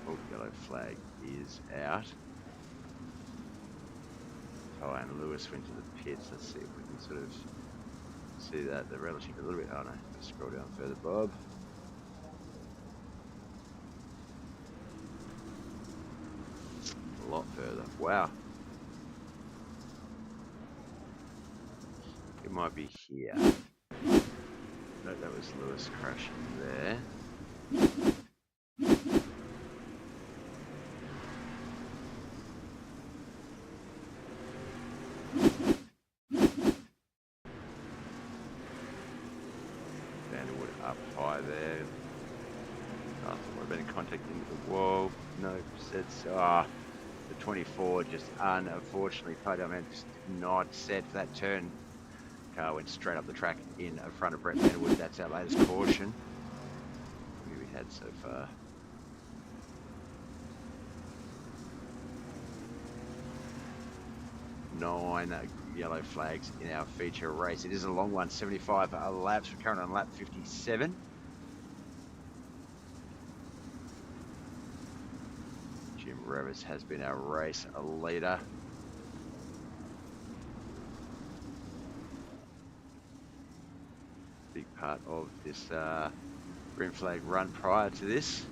Oh, yellow flag is out. Oh, and Lewis went to the pits. Let's see if we can sort of see that. The relative a little bit. Oh no, let's scroll down further, Bob. A lot further. Wow. It might be here. No, that was Lewis crashing there. The 24 just unfortunately just did not set that turn. Car went straight up the track in front of Brett Vanderwood. That's our latest caution we've had so far. Nine yellow flags in our feature race. It is a long one, 75 laps. We're currently on lap 57. Jim Revis has been our race leader. Big part of this green flag run prior to this.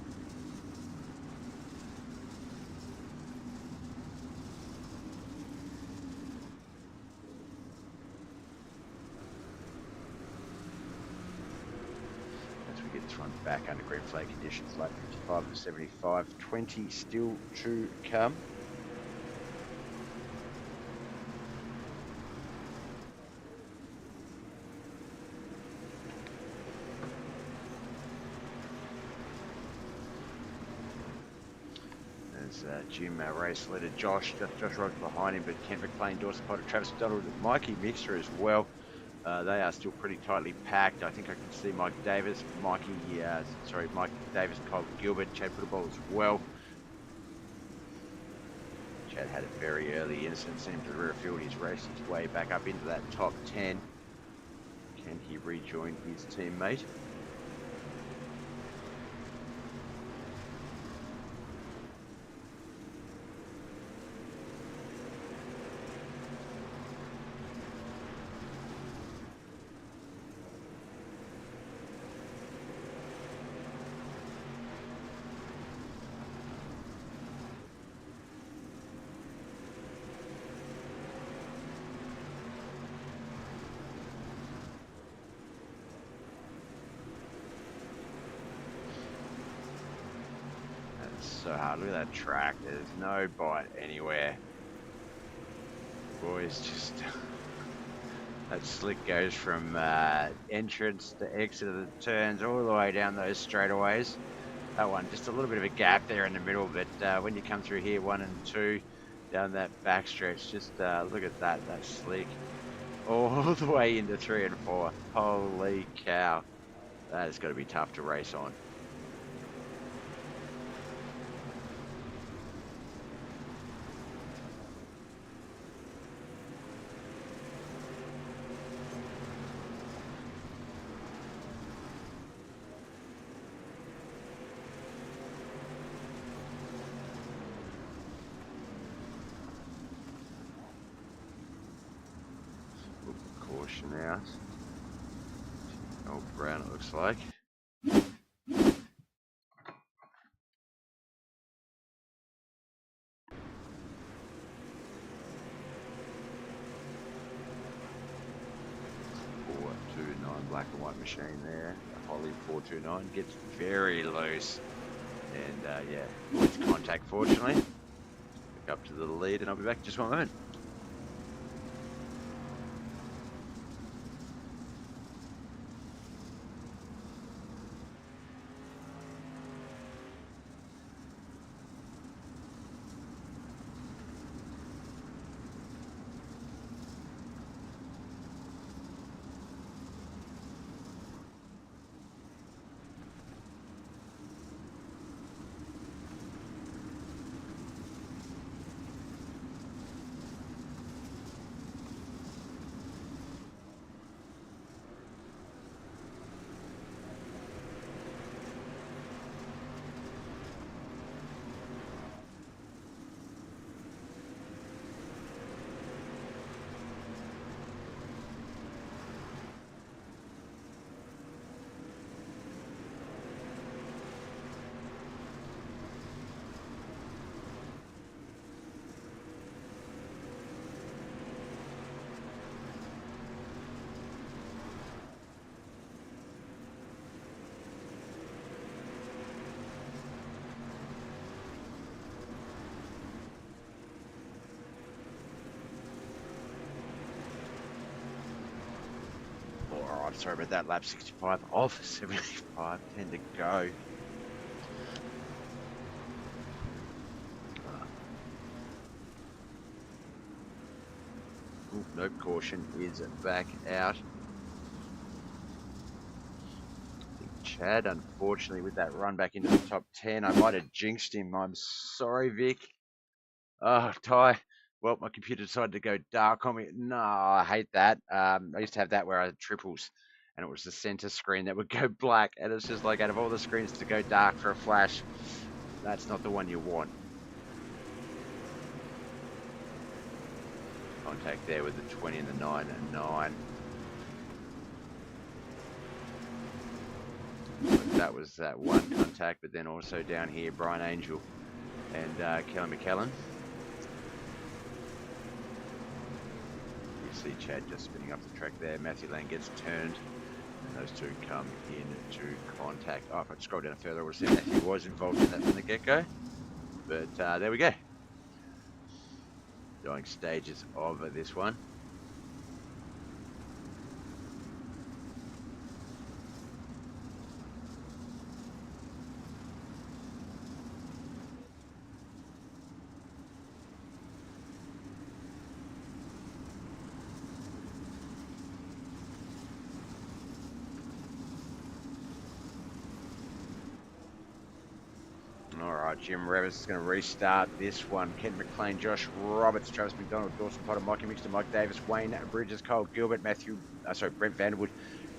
This run back under green flag conditions, lap 55 to 75, 20 still to come. There's Jim, our race leader, Josh right behind him, but Kent McLean, Dawson Potter, Travis McDonald, Mikey Mixter as well. They are still pretty tightly packed. I think I can see Mike Davis, Mike Davis, Kyle Gilbert, Chad Puttable as well. Chad had a very early incident, seemed to rear field. He's raced his way back up into that top 10. Can he rejoin his teammate? so hard. Look at that track. There's no bite anywhere. Boys, just that slick goes from entrance to exit of the turns all the way down those straightaways. That one, just a little bit of a gap there in the middle, but when you come through here, 1 and 2, down that back stretch, just look at that slick. All the way into 3 and 4. Holy cow. That has got to be tough to race on. Caution out. Oh, brown it looks like. 429 black and white machine there. Holly 429 gets very loose. And yeah, it's contact fortunately. Back up to the lead and I'll be back in just one moment. Alright, sorry about that. Lap 65 off 75, 10 to go. Ooh, nope, caution is back out. I think Chad, unfortunately, with that run back into the top 10, I might have jinxed him. I'm sorry, Vic. Oh, Ty. Well, my computer decided to go dark on me. No, I hate that. I used to have that where I had triples, and it was the center screen that would go black, and it's just like out of all the screens to go dark for a flash, that's not the one you want. Contact there with the 20 and the 9 and 9. But that was that one contact, but then also down here, Brian Angel and Kelly McKellen. See Chad just spinning up the track there. Matthew Lane gets turned, and those two come into contact. Oh, if I scroll down further, I would have seen Matthew was involved in that from the get-go. But there we go. Dying stages of this one. Alright, Jim Revis is going to restart this one. Kent McLean, Josh Roberts, Travis McDonald, Dawson Potter, Mikey Mixter, Mike Davis, Wayne Bridges, Cole Gilbert, Brent Vanderwood,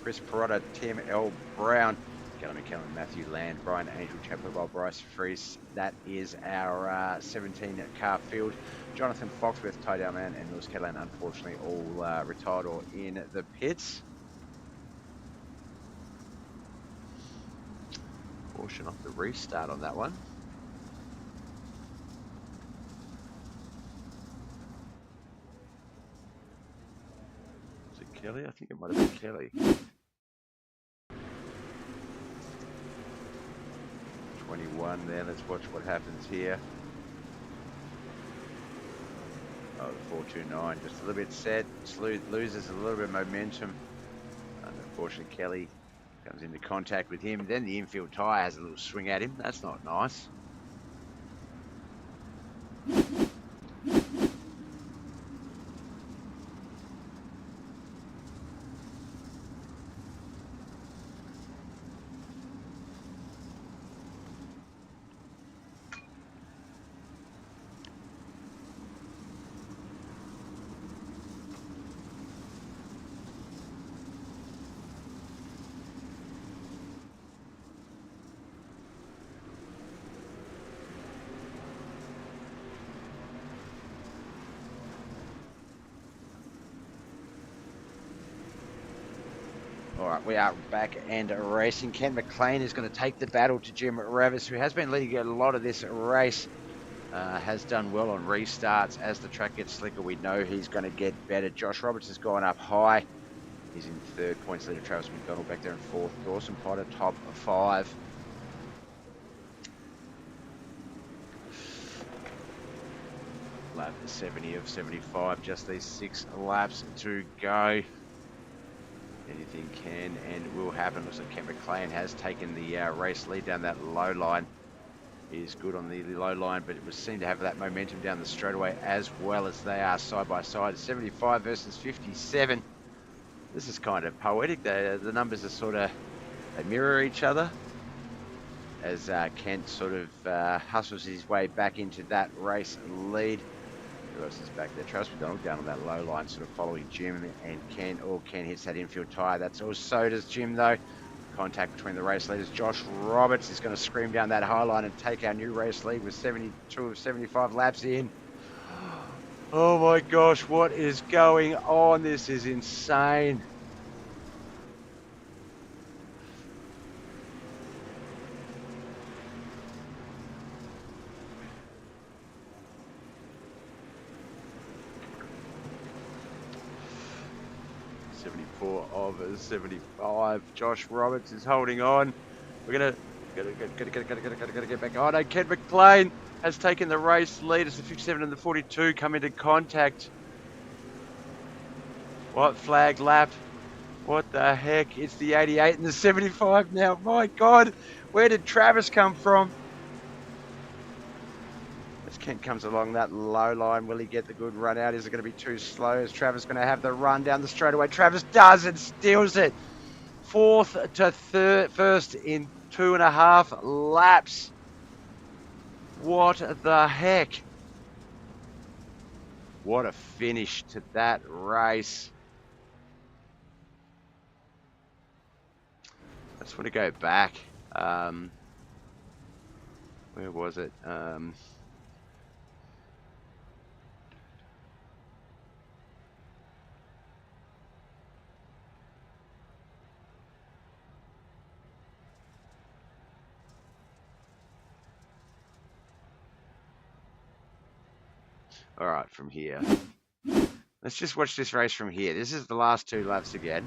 Chris Perotta, Tim L. Brown, Kelly McKellen, Matthew Land, Brian Angel, Chapel Bowl, Bryce Freese. That is our 17 car field. Jonathan Foxworth, Ty Dowman, and Lewis Catalan, unfortunately, all retired or in the pits. Portion off the restart on that one. Was it Kelly? I think it might have been Kelly. 21 there. Let's watch what happens here. Oh, the 429 just a little bit set. Loses a little bit of momentum. And unfortunately, Kelly comes into contact with him. Then the infield tyre has a little swing at him. That's not nice. All right, we are back and racing. Ken McLean is going to take the battle to Jim Ravis, who has been leading a lot of this race. Has done well on restarts. As the track gets slicker, we know he's going to get better. Josh Roberts has gone up high. He's in third, points leader Travis McDonald back there in fourth. Dawson Potter top 5. Lap 70 of 75, just these 6 laps to go. Anything can and will happen. Looks like Ken McLean has taken the race lead down that low line. He is good on the low line, but it was seen to have that momentum down the straightaway as well, as they are side by side. 75 versus 57. This is kind of poetic. The numbers are sort of, they mirror each other as Kent sort of hustles his way back into that race lead. Who else is back there? Travis McDonald down on that low line, sort of following Jim and Ken. Ken hits that infield tyre. That's all. So does Jim, though. Contact between the race leaders. Josh Roberts is going to scream down that high line and take our new race lead with 72 of 75 laps in. Oh my gosh, what is going on? This is insane. Of 75. Josh Roberts is holding on. We're gonna get back. Oh no, Ken McLean has taken the race lead. It's the 57 and the 42 come into contact. What flag lap? What the heck? It's the 88 and the 75 now. My God, where did Travis come from? As Kent comes along that low line, will he get the good run out? Is it going to be too slow? Is Travis going to have the run down the straightaway? Travis does and steals it. Fourth to first in 2.5 laps. What the heck? What a finish to that race. I just want to go back. Where was it? All right, from here. Let's just watch this race from here. This is the last 2 laps again.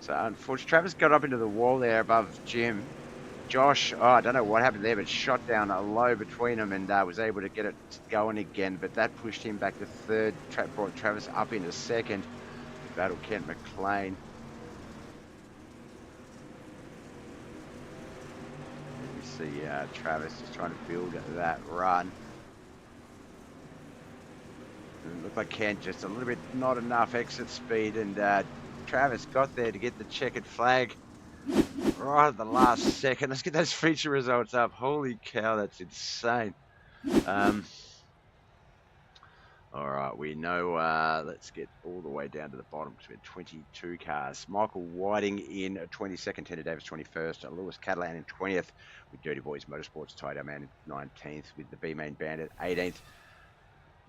So unfortunately, Travis got up into the wall there above Jim. Josh, I don't know what happened there, but shot down a low between them and was able to get it going again. But that pushed him back to third, brought Travis up into second. Battle Kent McLean. You see Travis just trying to build that run. It looked like Kent just a little bit, not enough exit speed, and Travis got there to get the checkered flag right at the last second. Let's get those feature results up. Holy cow, that's insane. All right, we know, let's get all the way down to the bottom between 22 cars. Michael Whiting in 22nd, Tanner Davis 21st, Lewis Catalan in 20th, with Dirty Boys Motorsports, Tied Man in 19th, with the B-Main Bandit 18th.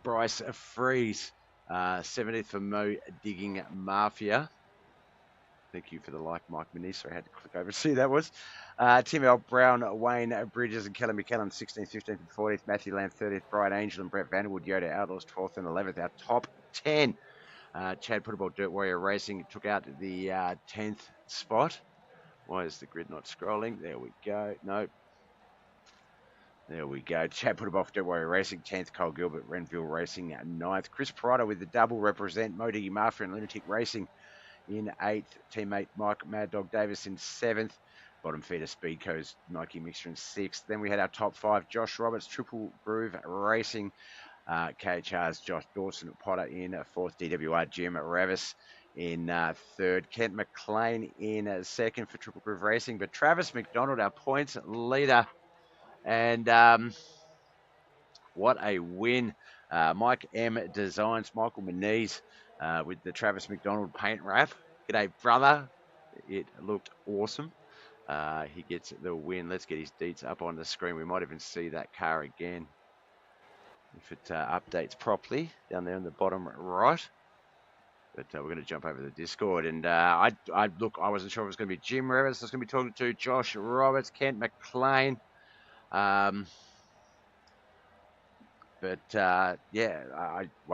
Bryce Freeze, 17th for Mo Digging Mafia. Thank you for the like, Mike Manisa. I had to click over to see that was. Tim L. Brown, Wayne Bridges, and Kelly McKellen, 16th, 15th, and 40th. Matthew Lamb, 30th. Brian Angel and Brett Vanderwood, Yoda Outlaws, 12th and 11th. Our top 10. Chad Puttable, Dirt Warrior Racing, took out the 10th spot. Why is the grid not scrolling? There we go. Nope. There we go. Chad put him off. Don't worry, Racing 10th. Cole Gilbert, Renville Racing at 9th. Chris Pryor with the double represent. Modi Mafia and Lunatic Racing in 8th. Teammate Mike Mad Dog Davis in 7th. Bottom feeder Speedco's Nike Mixer in 6th. Then we had our top 5. Josh Roberts, Triple Groove Racing. KHR's Josh Dawson Potter in 4th. DWR Jim Ravis in 3rd. Kent McLean in 2nd for Triple Groove Racing. But Travis McDonald, our points leader. And what a win. Mike M Designs, Michael Moniz with the Travis McDonald paint wrap. G'day, brother. It looked awesome. He gets the win. Let's get his deets up on the screen. We might even see that car again if it updates properly down there in the bottom right. But we're going to jump over the Discord. And I wasn't sure if it was going to be Jim Rivers. I was going to be talking to Josh Roberts, Kent McLean. One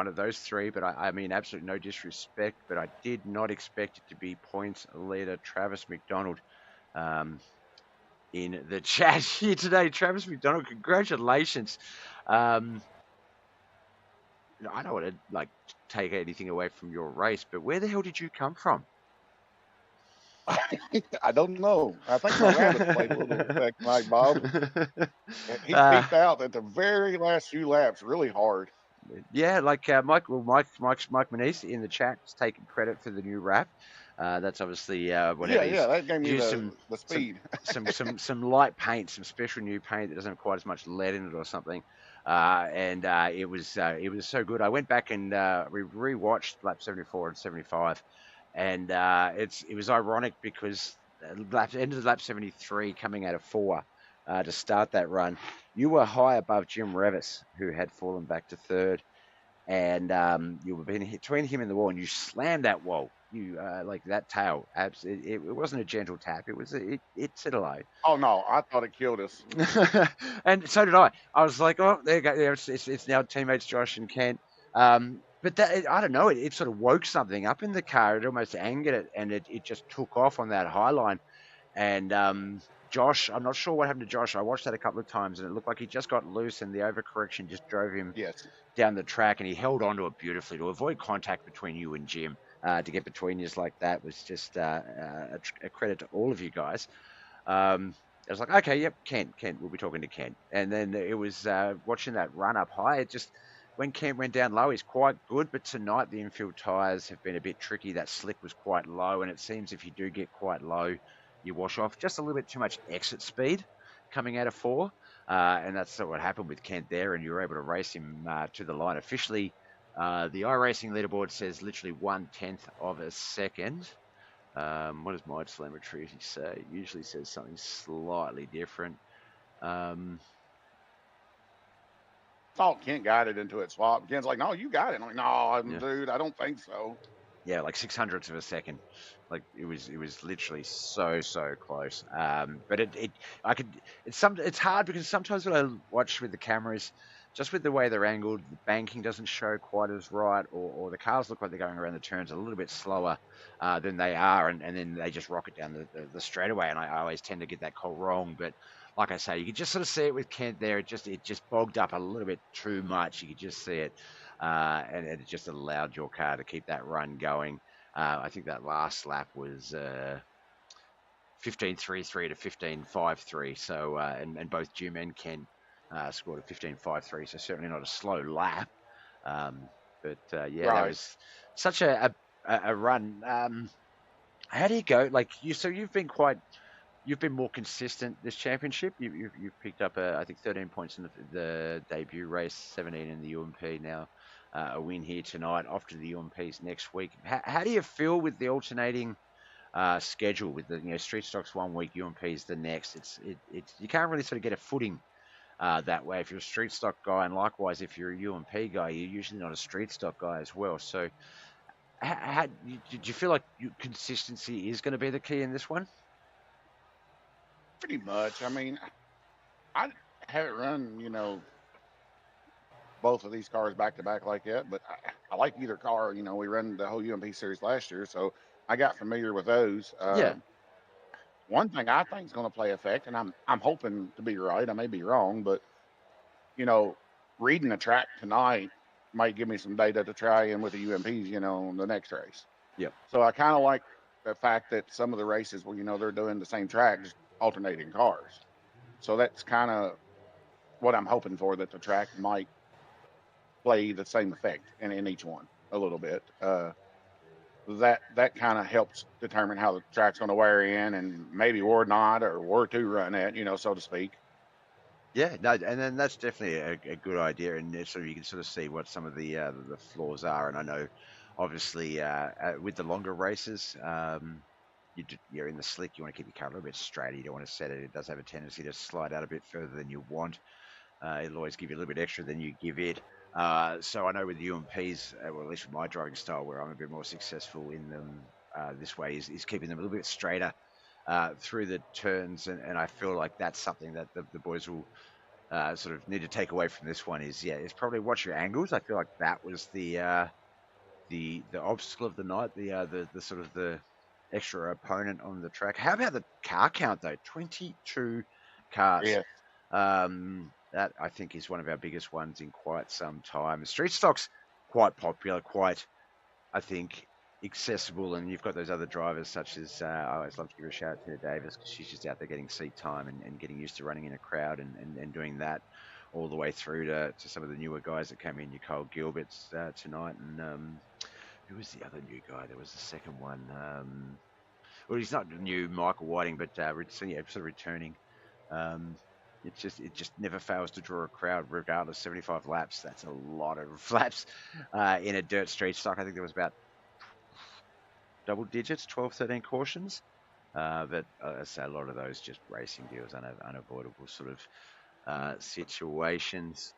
of those three, but I mean, absolutely no disrespect, but I did not expect it to be points leader Travis McDonald in the chat here today. Travis McDonald, congratulations. I don't want to take anything away from your race, but where the hell did you come from? I don't know. I think my rabbit played a little effect tonight, Bob. He peaked out at the very last few laps really hard. Yeah, Mike Moniz in the chat is taking credit for the new wrap. That's obviously whatever. Yeah, that gave me the speed. some light paint, some special new paint that doesn't have quite as much lead in it or something. It was so good. I went back and rewatched lap 74 and 75. And it was ironic because end of lap 73 coming out of 4 to start that run, you were high above Jim Revis, who had fallen back to 3rd, and you were between him and the wall, and you slammed that wall. You that tail. It wasn't a gentle tap. It said hello. Oh no, I thought it killed us. And so did I. I was like, oh, there you go. Yeah, it's now teammates Josh and Kent. But I don't know, it sort of woke something up in the car. It almost angered it, and it just took off on that high line. And Josh, I'm not sure what happened to Josh. I watched that a couple of times, and it looked like he just got loose, and the overcorrection just drove him down the track, and he held onto it beautifully. To avoid contact between you and Jim, to get between you like that was just a credit to all of you guys. I was like, okay, yep, Kent, we'll be talking to Kent. And then it was watching that run up high, it just... When Kent went down low, he's quite good, but tonight the infield tyres have been a bit tricky. That slick was quite low, and it seems if you do get quite low, you wash off. Just a little bit too much exit speed coming out of 4, and that's what happened with Kent there, and you were able to race him to the line. Officially, the iRacing leaderboard says literally 1/10 of a second. What does my telemetry say? It usually says something slightly different. Thought Kent got it into it swap. Kent's like, no, you got it. I'm like, no, dude, I don't think so. Yeah, like 600ths of a second. Like it was literally so close. But it's hard because sometimes when I watch with the cameras, just with the way they're angled, the banking doesn't show quite as right, or the cars look like they're going around the turns a little bit slower than they are, and then they just rocket down the straightaway, and I always tend to get that call wrong. But like I say, you could just sort of see it with Kent there. It just bogged up a little bit too much. You could just see it, and it just allowed your car to keep that run going. I think that last lap was 15.33 to 15.53. So, and both Jim and Ken scored a 15.53. So certainly not a slow lap. That was such a run. How do you go? You've been more consistent this championship. You've picked up, I think, 13 points in the debut race, 17 in the UMP now. A win here tonight, off to the UMPs next week. How do you feel with the alternating schedule with the street stocks 1 week, UMPs the next? It's you can't really sort of get a footing that way if you're a street stock guy, and likewise if you're a UMP guy, you're usually not a street stock guy as well. So, did you feel like consistency is going to be the key in this one? Pretty much. I mean, I haven't run, both of these cars back to back like that, but I like either car. We ran the whole UMP series last year, so I got familiar with those. One thing I think is going to play effect, and I'm hoping to be right. I may be wrong, but you know, reading the track tonight might give me some data to try in with the UMPs, you know, on the next race. Yep. So I kind of like the fact that some of the races where, you know, they're doing the same track, just alternating cars. So that's kind of what I'm hoping for, that the track might play the same effect in each one a little bit. That kind of helps determine how the track's going to wear in, and maybe where not, or where to run at, you know, so to speak. Yeah, no, and then that's definitely a good idea, and sort of you can sort of see what some of the flaws are. And I know, obviously, with the longer races, you're in the slick. You want to keep your car a little bit straighter. You don't want to set it. It does have a tendency to slide out a bit further than you want. It'll always give you a little bit extra than you give it. So I know with the UMPs, well, at least with my driving style, where I'm a bit more successful in them this way, is keeping them a little bit straighter through the turns, and I feel like that's something that the boys will sort of need to take away from this one. Is it's probably watch your angles. I feel like that was the obstacle of the night, the sort of the extra opponent on the track. How about the car count though? 22 cars. Yeah. That I think is one of our biggest ones in quite some time. Street stock's quite popular, quite, I think, accessible, and you've got those other drivers such as I always love to give a shout out to Davis, because she's just out there getting seat time and getting used to running in a crowd and doing that all the way through to some of the newer guys that came in. Nicole Gilbert's tonight, and who was the other new guy? There was the second one. Well, he's not new, Michael Whiting, but sort of returning. It just never fails to draw a crowd, regardless. 75 laps, that's a lot of laps in a dirt street stock. I think there was about double digits, 12, 13 cautions. But I say a lot of those just racing deals, unavoidable sort of situations.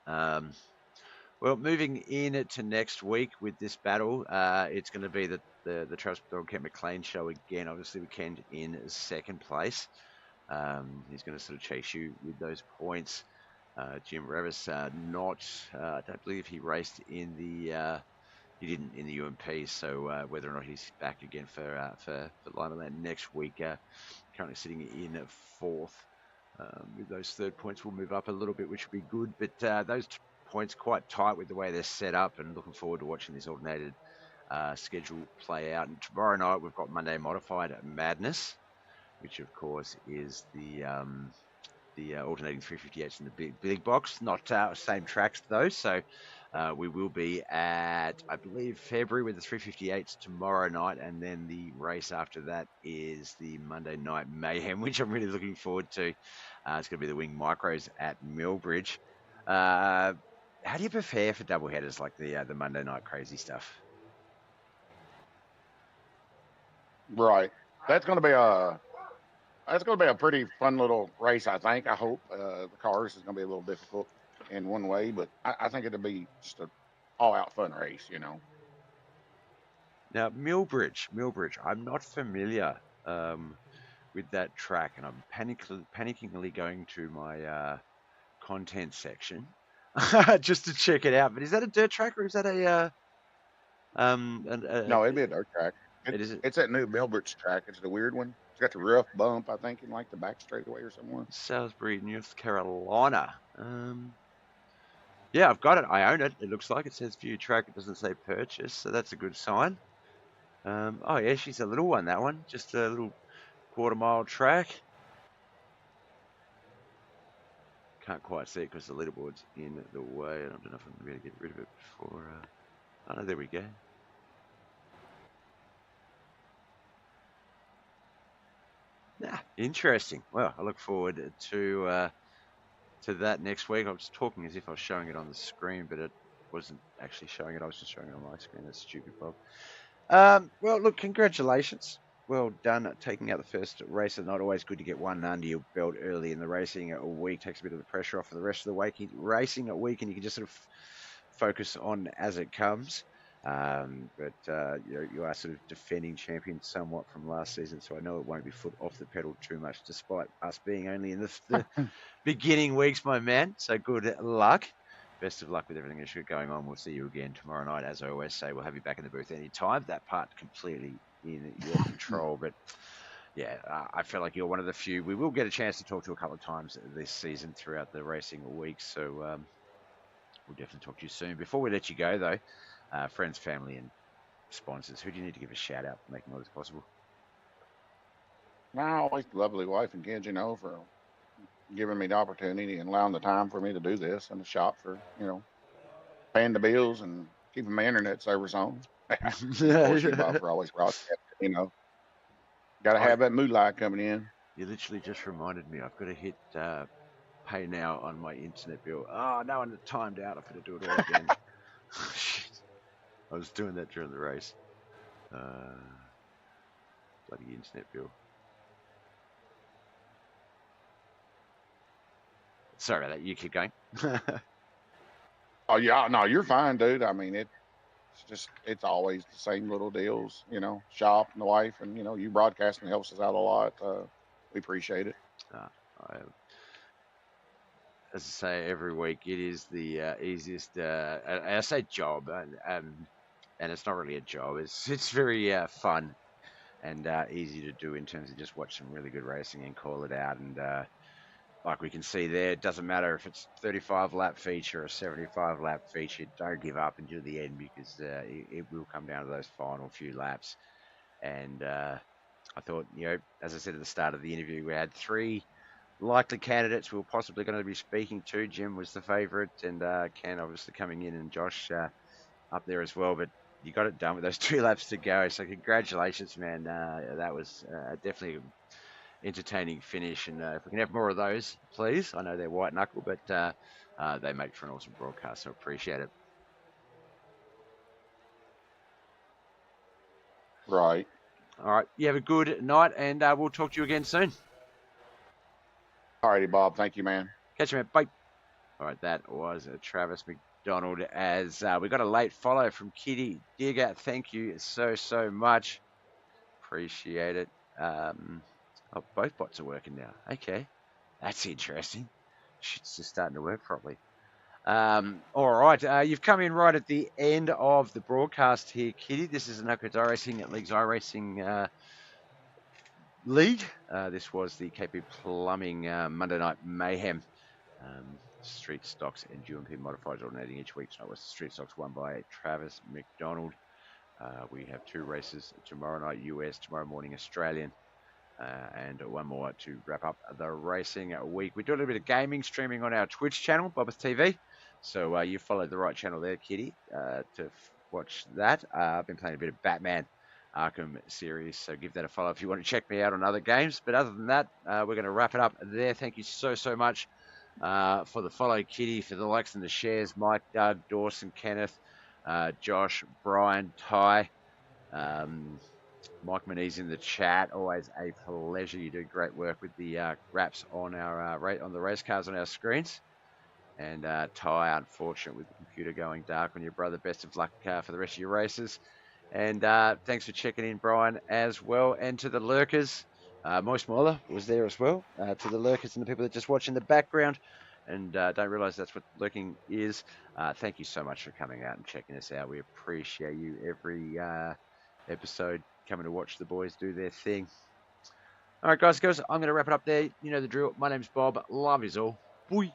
Well, moving in to next week with this battle, it's going to be the Transport Kent McLean show again. Obviously, we Kent in second place. He's going to sort of chase you with those points. Jim Revis, I don't believe he raced in he didn't in the UMP. So whether or not he's back again for Limaland next week, currently sitting in fourth. With those third points, we'll move up a little bit, which would be good. But those points quite tight with the way they're set up, and looking forward to watching this alternated schedule play out. And tomorrow night we've got Monday Modified Madness, which of course is the alternating 358s in the big box. Not same tracks though, so we will be at, I believe, February with the 358s tomorrow night, and then the race after that is the Monday Night Mayhem, which I'm really looking forward to. It's going to be the Wing Micros at Millbridge. How do you prepare for double headers like the Monday Night Crazy stuff? Right. That's going to be a pretty fun little race, I think. I hope the cars is going to be a little difficult in one way, but I think it'll be just an all-out fun race, you know. Now, Millbridge, I'm not familiar with that track, and I'm panickingly going to my content section just to check it out. But is that a dirt track, or is that No, it'd be a dirt track. It's that new Millbridge track. It's the weird one. It's got the rough bump, I think, in like the back straightaway or somewhere. Salisbury, North Carolina. Yeah, I've got it. I own it. It looks like it says view track. It doesn't say purchase, so that's a good sign. Oh yeah, she's a little one. That one, just a little quarter-mile track. Can't quite see it because the leaderboard's in the way. I don't know if I'm going to be able to get rid of it before. Oh no, there we go. Yeah, interesting. Well, I look forward to that next week. I was talking as if I was showing it on the screen, but it wasn't actually showing it. I was just showing it on my screen. That's stupid, Bob. Well, look, congratulations. Well done taking out the first race of the night. Always good to get one under your belt early in the racing week. Takes a bit of the pressure off for the rest of the week. Racing week, and you can just sort of focus on as it comes. But you are sort of defending champion somewhat from last season, so I know it won't be foot off the pedal too much, despite us being only in the beginning weeks, my man. So good luck. Best of luck with everything that's going on. We'll see you again tomorrow night. As I always say, we'll have you back in the booth anytime. That part completely in your control. But Yeah, I feel like you're one of the few. We will get a chance to talk to a couple of times this season throughout the racing week, so we'll definitely talk to you soon. Before we let you go, though, friends, family, and sponsors, who do you need to give a shout out for making all this possible? Now, always lovely wife and kids, for giving me the opportunity and allowing the time for me to do this, and the shop for, paying the bills and keeping my internet service on. And of course, you, Bob, for always broadcasting, got to have that moonlight coming in. You literally just reminded me. I've got to hit pay now on my internet bill. Oh, no, I'm timed out. I've got to do it all again. Shit. I was doing that during the race. Bloody internet bill. Sorry about that. You keep going. Oh, yeah. No, you're fine, dude. I mean, it's always the same little deals, shop and the wife, and, you broadcasting helps us out a lot. We appreciate it. As I say every week, it is the easiest. And I say job, and it's not really a job. It's very fun and easy to do in terms of just watch some really good racing and call it out. And like we can see there, it doesn't matter if it's 35 lap feature or 75 lap feature. Don't give up until the end, because it will come down to those final few laps. And I thought, as I said at the start of the interview, we had 3 likely candidates we were possibly going to be speaking to. Jim was the favourite, and Ken obviously coming in, and Josh up there as well. But you got it done with those 2 laps to go. So congratulations, man. That was definitely an entertaining finish. And if we can have more of those, please. I know they're white knuckle, but they make for an awesome broadcast, so appreciate it. Right. All right. You have a good night, and we'll talk to you again soon. All righty, Bob. Thank you, man. Catch you, man. Bye. All right, that was Travis McDonald. As we got a late follow from Kitty Digger. Thank you so much. Appreciate it. Both bots are working now. Okay, that's interesting. Shit's just starting to work properly. All right, you've come in right at the end of the broadcast here, Kitty. This is the Knuckleheadz iRacing at League's iRacing League. This was the KP Plumbing Monday Night Mayhem. Street stocks and GMP modifiers alternating each week. Tonight was the street stocks won by Travis McDonald. We have 2 races tomorrow night, US, tomorrow morning, Australian. And one more to wrap up the racing week. We do a little bit of gaming streaming on our Twitch channel, BobbethTV. So you followed the right channel there, Kitty, to watch that. I've been playing a bit of Batman Arkham series, so give that a follow if you want to check me out on other games. But other than that, we're going to wrap it up there. Thank you so much for the follow, Kitty, for the likes and the shares. Mike, Doug, Dawson, Kenneth, Josh, Brian, Ty, Mike Manise in the chat. Always a pleasure. You do great work with the wraps on our on the race cars on our screens. And Ty, unfortunate with the computer going dark on your brother. Best of luck for the rest of your races. And thanks for checking in, Brian, as well. And to the lurkers, Moist Moller was there as well. To the lurkers and the people that just watch in the background and don't realise that's what lurking is, thank you so much for coming out and checking us out. We appreciate you every episode coming to watch the boys do their thing. All right, guys, I'm going to wrap it up there. You know the drill. My name's Bob. Love is all. Bye.